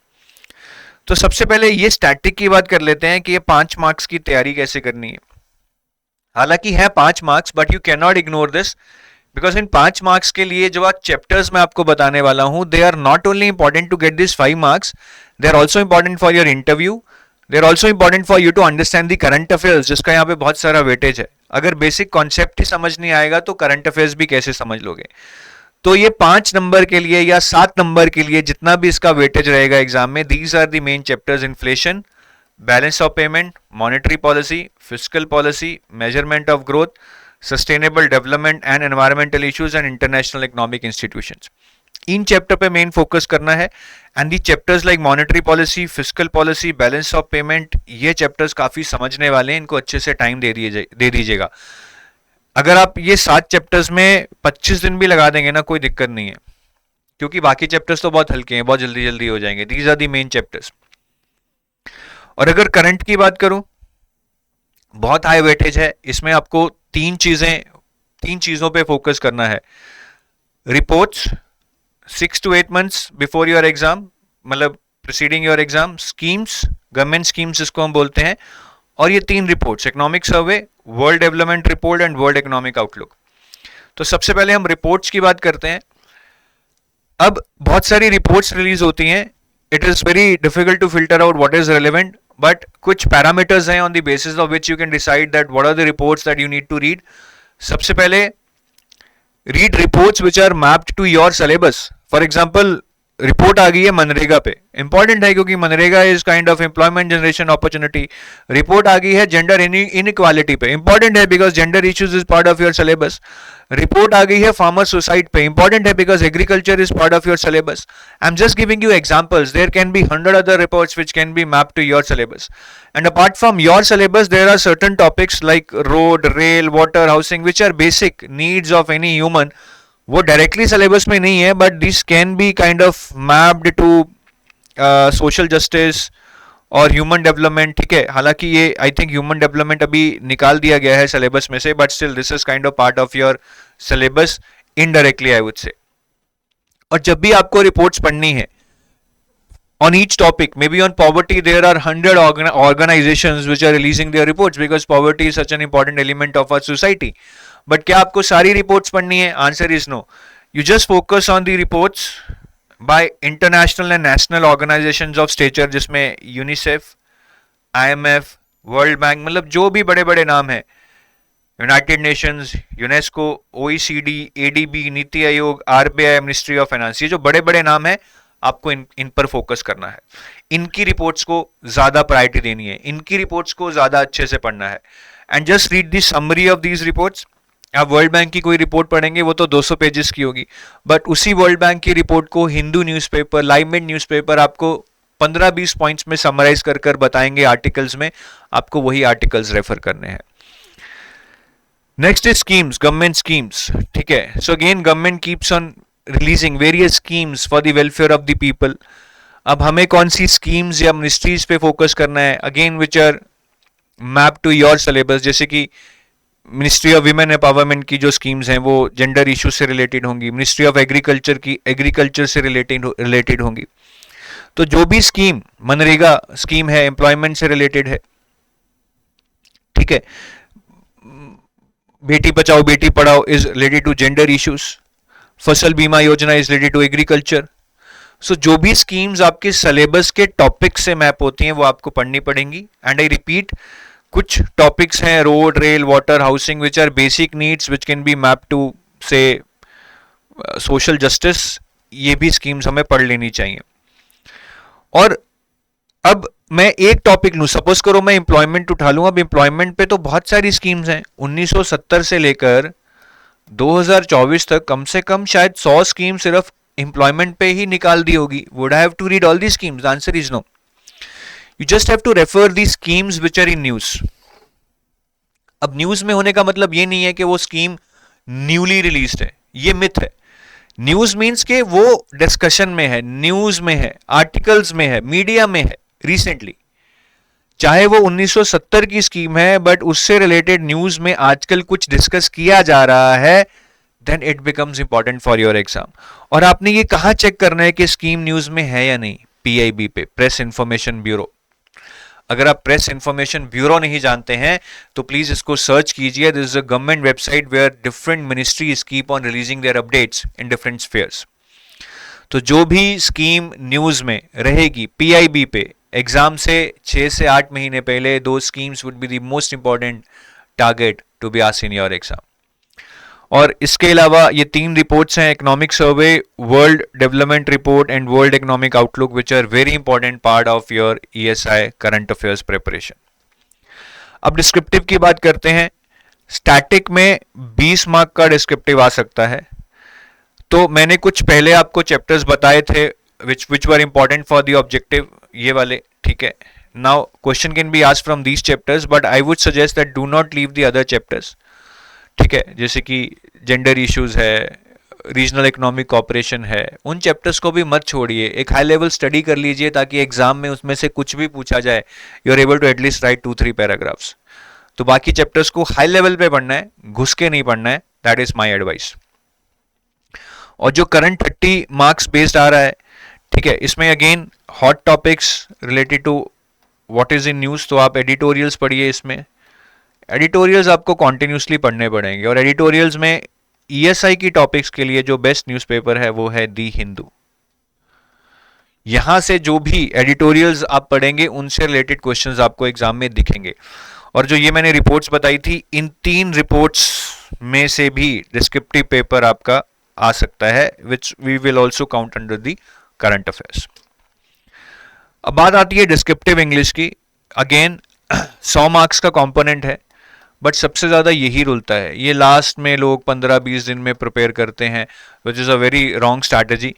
तो सबसे पहले ये स्टैटिक की बात कर लेते हैं कि ये 5 मार्क्स की तैयारी कैसे करनी है. हालांकि है 5 marks, but you can not ignore this because in 5 marks के लिए जो आज चैप्टर्स मैं आपको बताने वाला हूं, they are not only important to get this 5 marks, they are also important for your interview, they are also important for you to understand the current affairs, जिसका यहाँ पे बहुत सारा वेटेज है. अगर बेसिक कॉन्सेप्ट ही समझ नहीं आएगा तो करंट अफेयर्स भी कैसे समझ लोगे. तो ये 5 नंबर के लिए या 7 नंबर के लिए जितना भी इसका वेटेज रहेगा एग्जाम में, these are the main chapters: inflation, balance of payment, monetary policy, fiscal policy, measurement of growth, sustainable development and environmental issues and international economic institutions. इन चैप्टर पे मेन फोकस करना है. And the chapters like monetary policy, fiscal policy, balance of payment, ये chapters काफी समझने वाले हैं, इनको अच्छे से टाइम दे दीजिएगा. अगर आप ये 7 चैप्टर्स में 25 दिन भी लगा देंगे ना, कोई दिक्कत नहीं है, क्योंकि बाकी चैप्टर्स तो बहुत हल्के हैं, बहुत जल्दी जल्दी हो जाएंगे. These are the main chapters. और अगर करंट की बात करूं, बहुत हाई वेटेज है. इसमें आपको तीन चीजों पे फोकस करना है. Reports 6 to 8 months before your exam, मतलब preceding your exam, schemes, government schemes जिसको हम बोलते हैं, और ये 3 reports: economic survey, world development report and world economic outlook. तो सबसे पहले हम रिपोर्ट्स की बात करते हैं. अब बहुत सारी रिपोर्ट्स रिलीज होती हैं. It is very difficult to filter out what is relevant, but कुछ पैरामीटर्स हैं on the basis of which you can decide that what are the reports that you need to read. सबसे पहले, read reports which are mapped to your syllabus. For example, report आ गई है मनरेगा पे, important है क्योंकि MNREGA is kind of employment generation opportunity. Report आ गई है जेंडर इनइक्वालिटी पे, इंपॉर्टेंट है because gender issues is part of your syllabus. Report आ गई है फार्मर सुसाइड पे, इंपॉर्टेंट है because agriculture is part of your syllabus. I am just giving you examples. There can be 100 other reports which can be mapped to your syllabus. And apart from your syllabus, there are certain topics like road, rail, water, housing, which are basic needs of any human. वो directly syllabus में नहीं है, but this can be kind of mapped to social justice और human development. ठीक है, हालांकि ये I think human development अभी निकाल दिया गया है सिलेबस में से, but still this is kind of part of your syllabus indirectly, I would से. और जब भी आपको रिपोर्ट्स पढ़नी है on each topic, maybe on poverty there are 100 organizations which are releasing their reports because poverty is such an important element of our society. But क्या आपको सारी reports पढ़नी है? Answer is no. You just focus on the reports by international and national organizations of stature, जिसमें UNICEF, IMF, World Bank, मतलब जो भी बड़े बड़े नाम हैं, United Nations, UNESCO, OECD, ADB, NITI Aayog, RBI, ministry of finance, ये जो बड़े बड़े नाम हैं, आपको इन पर फोकस करना है. इनकी रिपोर्ट्स को ज्यादा प्रायोरिटी देनी है, इनकी रिपोर्ट्स को ज्यादा अच्छे से पढ़ना है. And just read the summary of these reports. आप वर्ल्ड बैंक की कोई रिपोर्ट पढ़ेंगे वो तो 200 पेजेस की होगी, बट उसी वर्ल्ड बैंक की रिपोर्ट को Hindu newspaper, live minute newspaper आपको 15-20 पॉइंट्स में समराइज कर बताएंगे आर्टिकल्स में. आपको वही आर्टिकल्स रेफर करने हैं. Next is schemes, government schemes. ठीक है, so again government keeps on releasing various schemes for the welfare of the people. अब हमें कौन सी स्कीम्स या मिनिस्ट्रीज पे फोकस करना है, again which are map to your syllabus. जैसे कि मिनिस्ट्री ऑफ विमेन एम्पावरमेंट की जो स्कीम्स हैं वो जेंडर इशू से रिलेटेड होंगी, मिनिस्ट्री ऑफ एग्रीकल्चर की एग्रीकल्चर से रिलेटेड होंगी। तो जो भी स्कीम मनरेगा स्कीम है एम्प्लॉयमेंट से रिलेटेड है, ठीक है। Beti Bachao Beti Padhao is related to gender issues, Fasal Bima Yojana is related to agriculture. So जो भी स्कीम्स आपके सिलेबस के टॉपिक से मैप होती हैं वो आपको पढ़नी पड़ेंगी। एंड आई रिपीट, कुछ टॉपिक्स हैं road, rail, water, housing which are basic needs which can be map to say social justice, ये भी स्कीम्स हमें पढ़ लेनी चाहिए। और अब मैं एक टॉपिक लूं, सपोज करो मैं एम्प्लॉयमेंट उठा लूं। अब एम्प्लॉयमेंट पे तो बहुत सारी स्कीम्स हैं, 1970 से लेकर 2024 तक कम से कम शायद 100 स्कीम सिर्फ एम्प्लॉयमेंट पे ही निकाल दी होगी। Would I have to read all the schemes? The answer is no. You just have to refer the schemes which are in news. अब न्यूज में होने का मतलब ये नहीं है कि वो स्कीम न्यूली रिलीज्ड है, ये मिथ है। न्यूज मीन्स के वो डिस्कशन में है, न्यूज में है, आर्टिकल्स में है, मीडिया में है रिसेंटली। चाहे वो 1970 की स्कीम है बट उससे रिलेटेड न्यूज में आजकल कुछ डिस्कस किया जा रहा है, then it becomes important for your exam. और आपने ये कहां चेक करना है कि स्कीम न्यूज में है या नहीं? PIB पे, प्रेस इंफॉर्मेशन ब्यूरो। अगर आप प्रेस इंफॉर्मेशन ब्यूरो नहीं जानते हैं तो प्लीज इसको सर्च कीजिए। This is a government website where different ministries keep on releasing their updates in different spheres. तो जो भी स्कीम न्यूज में रहेगी PIB पे, एग्जाम से 6 से 8 महीने पहले दो schemes would be the most important target to be asked in your exam. और इसके अलावा ये 3 रिपोर्ट्स हैं, economic survey, world development report and world economic outlook, which are very important part of your ESI current affairs preparation. अब descriptive की बात करते हैं। स्टैटिक में 20 मार्क का डिस्क्रिप्टिव आ सकता है। तो मैंने कुछ पहले आपको चैप्टर्स बताए थे विच वर इंपॉर्टेंट फॉर द ऑब्जेक्टिव, ये वाले, ठीक है। Now question can be asked from these chapters but I would suggest that do not leave the other chapters, ठीक है। जैसे कि जेंडर इश्यूज है, रीजनल इकोनॉमिक कॉपरेशन है, उन चैप्टर्स को भी मत छोड़िए। एक हाई लेवल स्टडी कर लीजिए ताकि एग्जाम में उसमें से कुछ भी पूछा जाए you are able to at least write 2-3 paragraphs. तो बाकी चैप्टर्स को हाई लेवल पे पढ़ना है, घुस के नहीं पढ़ना है, दैट इज माई एडवाइस। और जो करंट 30 मार्क्स बेस्ड आ रहा है, ठीक है, इसमें again hot topics related to what is in news, तो आप एडिटोरियल्स पढ़िए। इसमें एडिटोरियल्स आपको कॉन्टिन्यूसली पढ़ने पड़ेंगे और एडिटोरियल्स में ESI की टॉपिक्स के लिए जो बेस्ट न्यूज़पेपर है वो है दी हिंदू। यहां से जो भी एडिटोरियल्स आप पढ़ेंगे उनसे रिलेटेड क्वेश्चंस आपको एग्जाम में दिखेंगे। और जो ये मैंने रिपोर्ट्स बताई थी, इन 3 रिपोर्ट्स में से भी डिस्क्रिप्टिव पेपर आपका आ सकता है, which we will also count under the current affairs. अब बात आती है डिस्क्रिप्टिव इंग्लिश की। अगेन 100 मार्क्स का कॉम्पोनेंट है बट सबसे ज़्यादा यही रुलता है। ये लास्ट में लोग 15-20 दिन में प्रिपेयर करते हैं, which is a very wrong strategy.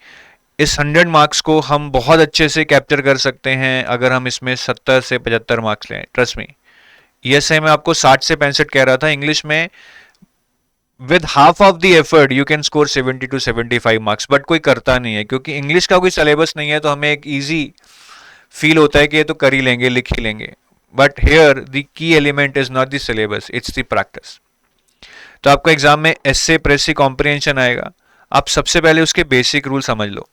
इस 100 मार्क्स को हम बहुत अच्छे से कैप्चर कर सकते हैं अगर हम इसमें 70 से 75 मार्क्स लें। ट्रस्ट मी, ESI में आपको 60 से 65 कह रहा था, इंग्लिश में with half of the effort you can score 70 to 75 marks, but कोई करता नहीं है क्योंकि इंग्लिश का कोई सिलेबस नहीं है। तो हमें एक ईजी फील होता है कि ये तो कर ही लेंगे, लिख ही लेंगे। But here the key element is not the syllabus, it's the practice. तो आपका एग्जाम में एसे, प्रेसी, कॉम्प्रिहेंशन आएगा। आप सबसे पहले उसके बेसिक रूल समझ लो,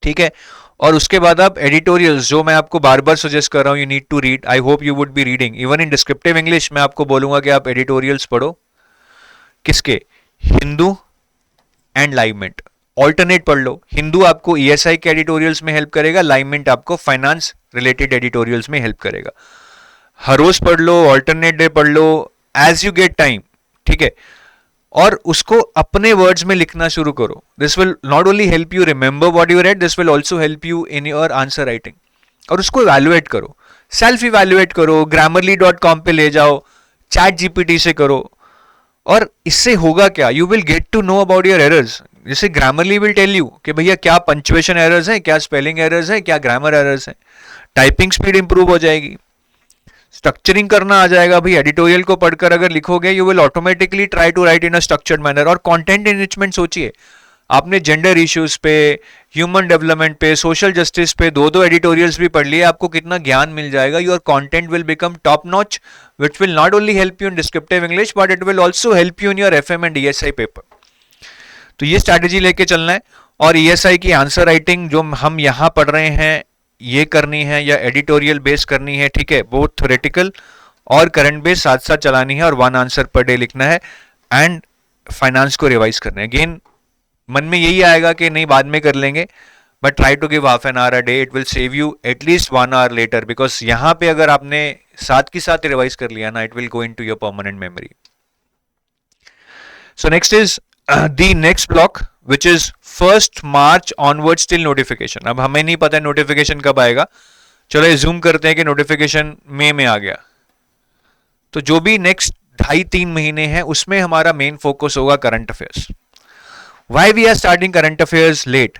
ठीक है। और उसके बाद आप एडिटोरियल्स, जो मैं आपको बार बार सजेस्ट कर रहा हूं, you need to read, I hope you would be reading. Even in descriptive English मैं आपको बोलूंगा कि आप एडिटोरियल्स पढ़ो। किसके? हिंदू एंड लाइवमिंट। ऑल्टरनेट पढ़ लो। हिंदू आपको ESI के एडिटोरियल्स में हेल्प करेगा, लाइवमिंट आपको फाइनेंस रिलेटेड एडिटोरियल्स में हेल्प करेगा। हर रोज पढ़ लो, ऑल्टरनेट डे पढ़ लो, एज यू गेट टाइम, ठीक है। और उसको अपने वर्ड्स में लिखना शुरू करो। This will not only help you remember what you read, this will also help you in your answer writing. और उसको इवैल्यूएट करो, सेल्फ इवैल्यूएट करो, grammarly.com पे ले जाओ, ChatGPT से करो। और इससे होगा क्या? You will get to know about your errors. जैसे ग्रामरली विल टेल यू कि भैया क्या पंक्चुएशन एरर्स हैं, क्या स्पेलिंग एरर्स हैं, क्या ग्रामर एरर्स हैं। टाइपिंग स्पीड इंप्रूव हो जाएगी, स्ट्रक्चरिंग करना आ जाएगा। भाई एडिटोरियल को पढ़कर अगर लिखोगे, you will automatically try to write in a structured manner. और कंटेंट एनरिचमेंट सोचिए, आपने जेंडर इश्यूज पे, ह्यूमन डेवलपमेंट पे, सोशल जस्टिस पे दो एडिटोरियल्स भी पढ़ लिए, आपको कितना ज्ञान मिल जाएगा. Your content will become top notch, which will not only help you in descriptive English but it will also help you in your FM and ESI paper. तो ये स्ट्रैटेजी लेके चलना है. और ESI की आंसर राइटिंग जो हम यहाँ पढ़ रहे हैं ये करनी है या एडिटोरियल बेस करनी है, ठीक है, बोथ थ्योरेटिकल और करंट बेस साथ साथ चलानी है और 1 आंसर पर डे लिखना है एंड फाइनेंस को रिवाइज करना है. अगेन मन में यही आएगा कि नहीं बाद में कर लेंगे, but try to give half an hour a day, it will save you at least 1 hour later, because यहाँ पे अगर आपने साथ की साथ रिवाइज कर लिया ना, it will go into your permanent memory. So next is the next block which is 1st March onwards till notification. अब हमें नहीं पता नोटिफिकेशन कब आएगा, चलो एज्यूम करते हैं कि नोटिफिकेशन मई में आ गया, तो जो भी नेक्स्ट 2.5-3 महीने हैं उसमें हमारा मेन फोकस होगा current affairs. Why we are starting current affairs late?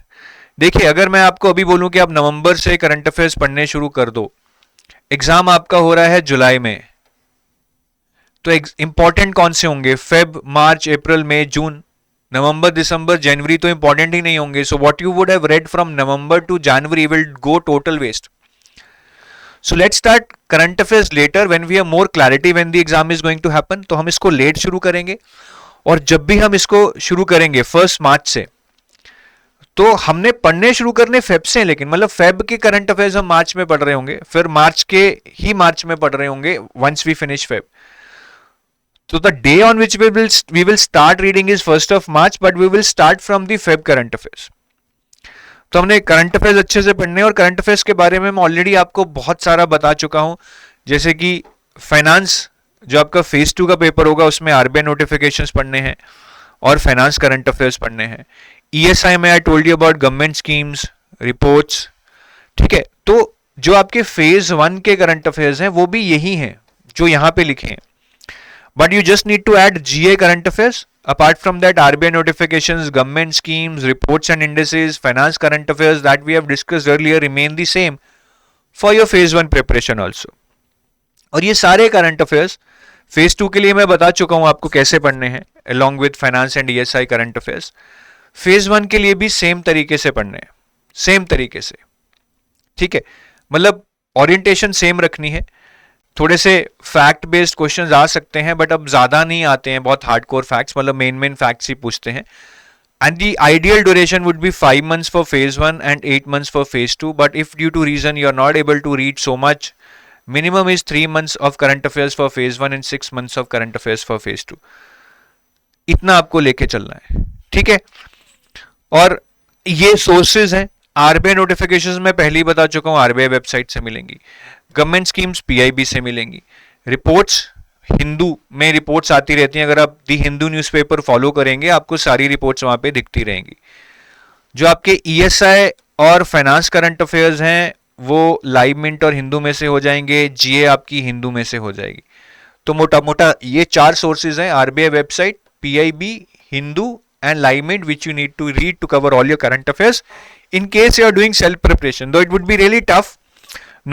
देखिए, अगर मैं आपको अभी बोलूं कि आप नवंबर से करंट अफेयर्स पढ़ने शुरू कर दो, एग्जाम आपका हो रहा है जुलाई में, तो इंपॉर्टेंट कौन से होंगे? फेब, मार्च, अप्रैल, मई, जून. नवंबर, दिसंबर, जनवरी तो इंपॉर्टेंट ही नहीं होंगे. So what you would have read from November to January will go total waste. So let's start current affairs later when we have more clarity when the exam is going to happen. तो हम इसको late शुरू करेंगे, और जब भी हम इसको शुरू करेंगे 1 मार्च से, तो हमने पढ़ने शुरू करने फेब से, लेकिन मतलब फेब के करंट अफेयर्स हम मार्च में पढ़ रहे होंगे, फिर मार्च में पढ़ रहे होंगे once we finish Feb. So the day on which we will start reading is 1st of March, but we will start from the Feb current affairs. तो हमने करंट अफेयर्स अच्छे से पढ़ने, और करंट अफेयर्स के बारे में मैं ऑलरेडी आपको बहुत सारा बता चुका हूं, जैसे कि फाइनेंस जो आपका फेज 2 का पेपर होगा उसमें RBI नोटिफिकेशंस पढ़ने हैं और फाइनेंस करंट अफेयर्स पढ़ने हैं. ESI में आई told you about government schemes, reports, ठीक है. तो जो आपके फेज 1 के करंट अफेयर्स हैं वो भी यही हैं जो यहाँ पे लिखे हैं. But you just need to add GA current affairs. Apart from that, RBI notifications, government schemes, reports and indices, finance current affairs that we have discussed earlier remain the same for your phase 1 preparation also. और ये सारे current affairs phase 2 के लिए मैं बता चुका हूँ आपको कैसे पढ़ने हैं, along with finance and ESI current affairs. phase 1 के लिए भी सेम तरीके से पढ़ने हैं, सेम तरीके से, ठीक है. मतलब ओरिएंटेशन सेम रखनी है. थोड़े से फैक्ट बेस्ड क्वेश्चंस आ सकते हैं, बट अब ज्यादा नहीं आते हैं, बहुत हार्डकोर फैक्ट्स, मतलब मेन फैक्ट्स ही पूछते हैं. And the ideal duration would be 5 months for phase 1 and 8 months for phase 2, but if due to reason you are not able to read so much, minimum is 3 months of current affairs for phase 1 and 6 months of current affairs for phase 2. इतना आपको लेके चलना है, ठीक है. और ये sources हैं. RBI नोटिफिकेशंस में पहले ही बता चुका हूं, RBI वेबसाइट से मिलेंगी. गवर्नमेंट स्कीम्स PIB से मिलेंगी. रिपोर्ट्स हिंदू में रिपोर्ट्स आती रहती हैं, अगर आप दी हिंदू न्यूज़पेपर फॉलो करेंगे आपको सारी रिपोर्ट्स वहां पे दिखती रहेंगी. जो आपके ESI और फाइनेंस करंट अफेयर्स हैं वो लाइव मिंट और हिंदू में से हो जाएंगे, GA आपकी हिंदू में से हो जाएगी. तो मोटा मोटा ये 4 सोर्सेज हैं, RBI website, PIB, Hindu and live mint, which you need to read to cover all your current affairs in case you are doing self preparation, though it would be really tough.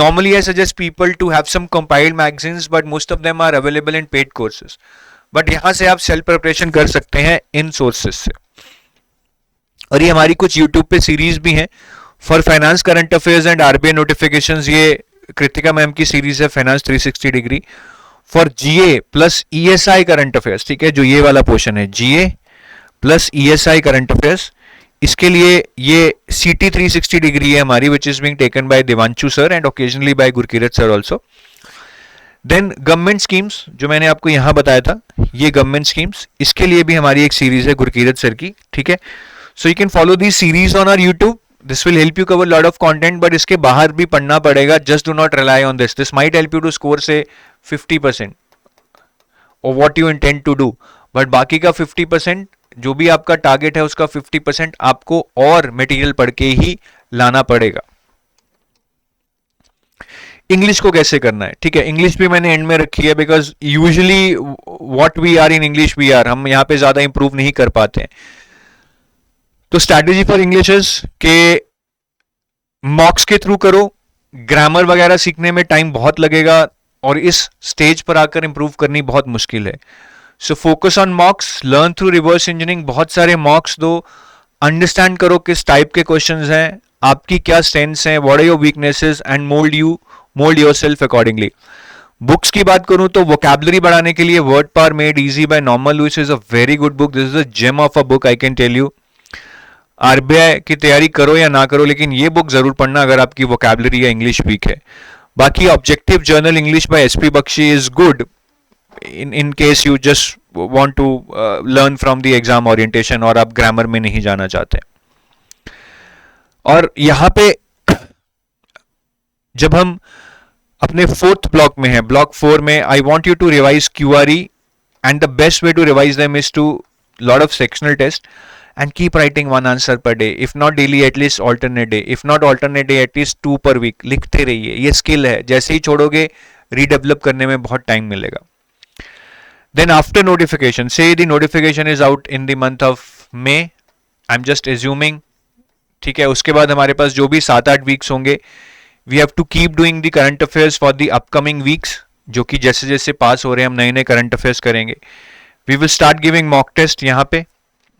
Normally I suggest people to have some compiled magazines, but most of them are available in paid courses. But यहाँ से आप self preparation कर सकते हैं इन sources से. और ये हमारी कुछ YouTube पे सीरीज भी हैं for finance current affairs and RBI notifications. ये कृतिका मैम की सीरीज है finance 360 degree for GA plus ESI current affairs, ठीक है, जो ये वाला पोर्शन है GA plus ESI current affairs. इसके लिए ये CT 360 डिग्री है हमारी, which is being taken by Devanshu sir and occasionally by Gurkirat sir also. Then government schemes जो मैंने आपको यहाँ बताया था, ये गवर्नमेंट स्कीम्स, इसके लिए भी हमारी एक सीरीज है गुरकीरत सर की, ठीक है. So you can follow this series on our YouTube. This will help you cover lot of content, but इसके बाहर भी पढ़ना पड़ेगा. Just do not rely on this. This might help you to score से 50% और what you intend to do, but बाकी का 50%, जो भी आपका टारगेट है उसका 50% आपको और मटेरियल पढ़ के ही लाना पड़ेगा. इंग्लिश को कैसे करना है, ठीक है, इंग्लिश भी मैंने एंड में रखी है, because usually what we are in English we are, हम यहाँ पे ज्यादा इंप्रूव नहीं कर पाते हैं. तो स्ट्रैटेजी फॉर इंग्लिश के मॉक्स के थ्रू करो. ग्रामर वगैरह सीखने में टाइम बहुत लगेगा और इस स्टेज पर आकर इंप्रूव करनी बहुत मुश्किल है. So focus on मॉक्स, learn through reverse engineering. बहुत सारे मॉक्स दो, अंडरस्टैंड करो किस टाइप के क्वेश्चंस हैं, आपकी क्या स्ट्रेंथ्स हैं, what are your weaknesses, and mould yourself accordingly. Books की बात करूं तो वोकैबुलरी बढ़ाने के लिए word power made easy by Norman Lewis is a very good book. This is a gem of a book, I can tell you. RBI की तैयारी करो या ना करो, लेकिन ये बुक जरूर पढ़ना अगर आपकी वोकैबुलरी या इंग्लिश वीक है। बाकी objective general English by SP Bakshi is good in case you just want to learn from the exam orientation और आप ग्रामर में नहीं जाना चाहते। और यहां पे जब हम अपने फोर्थ ब्लॉक में हैं, ब्लॉक 4 में, I want you to revise QRE and the best way to revise them is to lot of sectional test and keep writing one answer per day, if not daily at least alternate day, if not alternate day at least 2 per week। लिखते रहिए, ये skill है, जैसे ही छोड़ोगे redevelop करने में बहुत time मिलेगा। Then after notification, say the notification is out in the month of May, I'm just assuming, ठीक है, उसके बाद हमारे पास जो भी 7-8 वीक्स होंगे, we have to keep doing the current affairs for the upcoming weeks, जो कि जैसे जैसे पास हो रहे हैं हम नए नए करंट अफेयर्स करेंगे। We will start giving mock test, यहाँ पे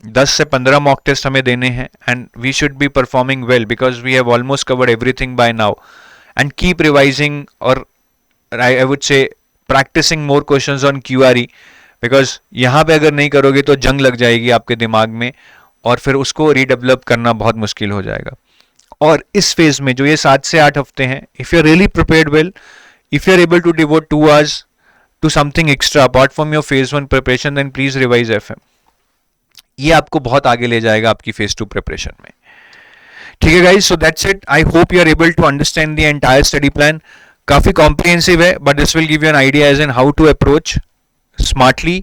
10 से 15 मॉक टेस्ट हमें देने हैं, and we should be performing well because we have almost covered everything by now, and keep revising और I would say practicing more questions on QRE, because यहाँ पे अगर नहीं करोगे तो जंग लग जाएगी आपके दिमाग में और फिर उसको रीडेवलप करना बहुत मुश्किल हो जाएगा। और इस फेज में जो ये 7 से 8 हफ्ते हैं, if you are really prepared well, if you are able to devote 2 hours to something extra apart from your phase 1 preparation, then please revise FM. ये आपको बहुत आगे ले जाएगा आपकी फेज 2 प्रिपरेशन में। ठीक है guys, so that's it. I hope you are able to understand the entire study plan. काफी कॉम्प्रिहेंसिव है, but this will give you an idea as in how to approach smartly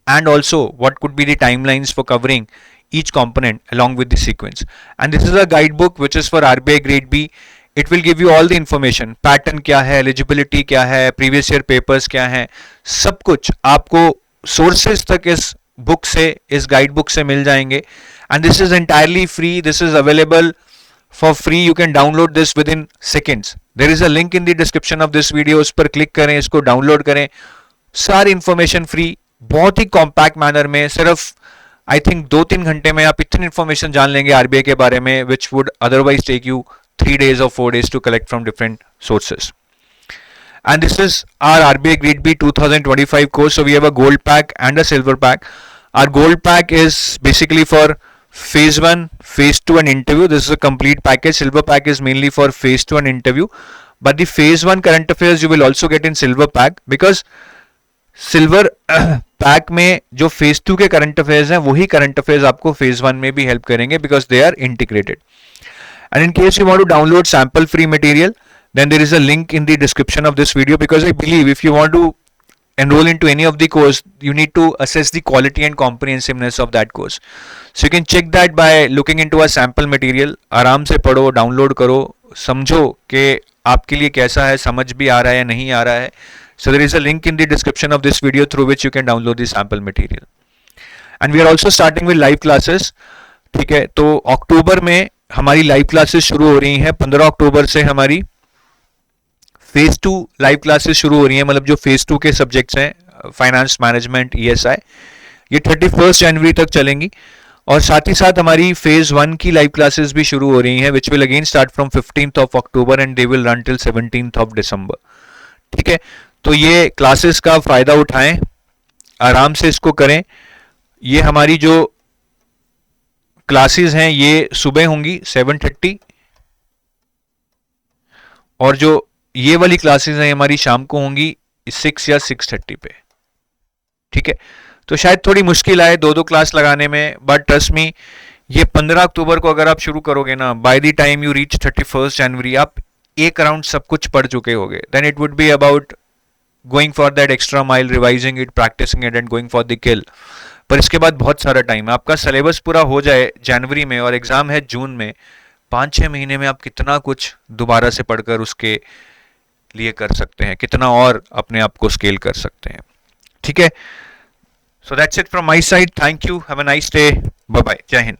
and also what could be the timelines for covering each component along with the sequence. And this is a guidebook which is for RBI grade B. It will give you all the information, pattern क्या है, eligibility क्या है, previous year papers क्या है, सब कुछ आपको sources तक इस बुक से, इस गाइड बुक से मिल जाएंगे। And this is entirely free. This is available for free. You can download this within seconds. There is a link in the description of this video. उस पर क्लिक करें, इसको डाउनलोड करें, सारी इंफॉर्मेशन फ्री, बहुत ही compact manner में, सिर्फ I think 2-3 घंटे में आप इतनी इन्फॉर्मेशन जान लेंगे आरबीआई के बारे में, which would otherwise take you 3 days or 4 days to collect from different sources. And this is our RBI Grade B 2025 course. So we have a gold pack and a silver pack. Our gold pack is basically for phase 1, phase 2 and interview. This is a complete package. Silver pack is mainly for phase 2 and interview. But the phase 1 current affairs you will also get in silver pack, because silver pack में जो phase 2 के current affairs हैं वही current affairs आपको phase 1 में भी help करेंगे, because they are integrated. And in case you want to download sample free material, then there is a link in the description of this video, because I believe if you want to enroll into any of the course, you need to assess the quality and comprehensiveness of that course. So you can check that by looking into a sample material. आराम से पढ़ो, download करो, समझो कि आपके लिए कैसा है, समझ भी आ रहा है या नहीं आ रहा है। So there is a link in the description of this video through which you can download the sample material. And we are also starting with live classes. ठीक है, तो अक्टूबर में हमारी लाइव क्लासेस शुरू हो रही हैं। 15 अक्टूबर से हमारी फेज 2 लाइव क्लासेस शुरू हो रही हैं, मतलब जो फेज 2 के सब्जेक्ट्स हैं, फाइनेंस मैनेजमेंट, ESI, ये 31 जनवरी तक चलेंगी। और साथ ही साथ हमारी फेज 1 की लाइव क्लासेस भी शुरू हो रही हैं, which will again start from 15th of October and they will run till 17th of December. ठीक है, तो ये क्लासेस का फायदा उठाएं, आराम से इसको करें। ये हमारी जो क्लासेस हैं ये सुबह होंगी 7:30, और जो ये वाली क्लासेस हैं हमारी शाम को होंगी 6 या 6:30 पे। ठीक है, तो शायद थोड़ी मुश्किल आए 2-2 क्लास लगाने में, बट ट्रस्ट मी, ये 15 अक्टूबर को अगर आप शुरू करोगे ना, by the time you reach 31 January आप एक राउंड सब कुछ पढ़ चुके होगे। Then it would be about going for that extra mile, revising it, practising it and going for the kill. पर इसके बाद बहुत सारा टाइम है, आपका सिलेबस पूरा हो जाए जनवरी में और एग्जाम है जून में, 5-6 महीने में आप कितना कुछ दोबारा से पढ़कर उसके लिए कर सकते हैं, कितना और अपने आप को स्केल कर सकते हैं। ठीक है, so that's it from my side, thank you, have a nice day, bye bye, Jai Hind.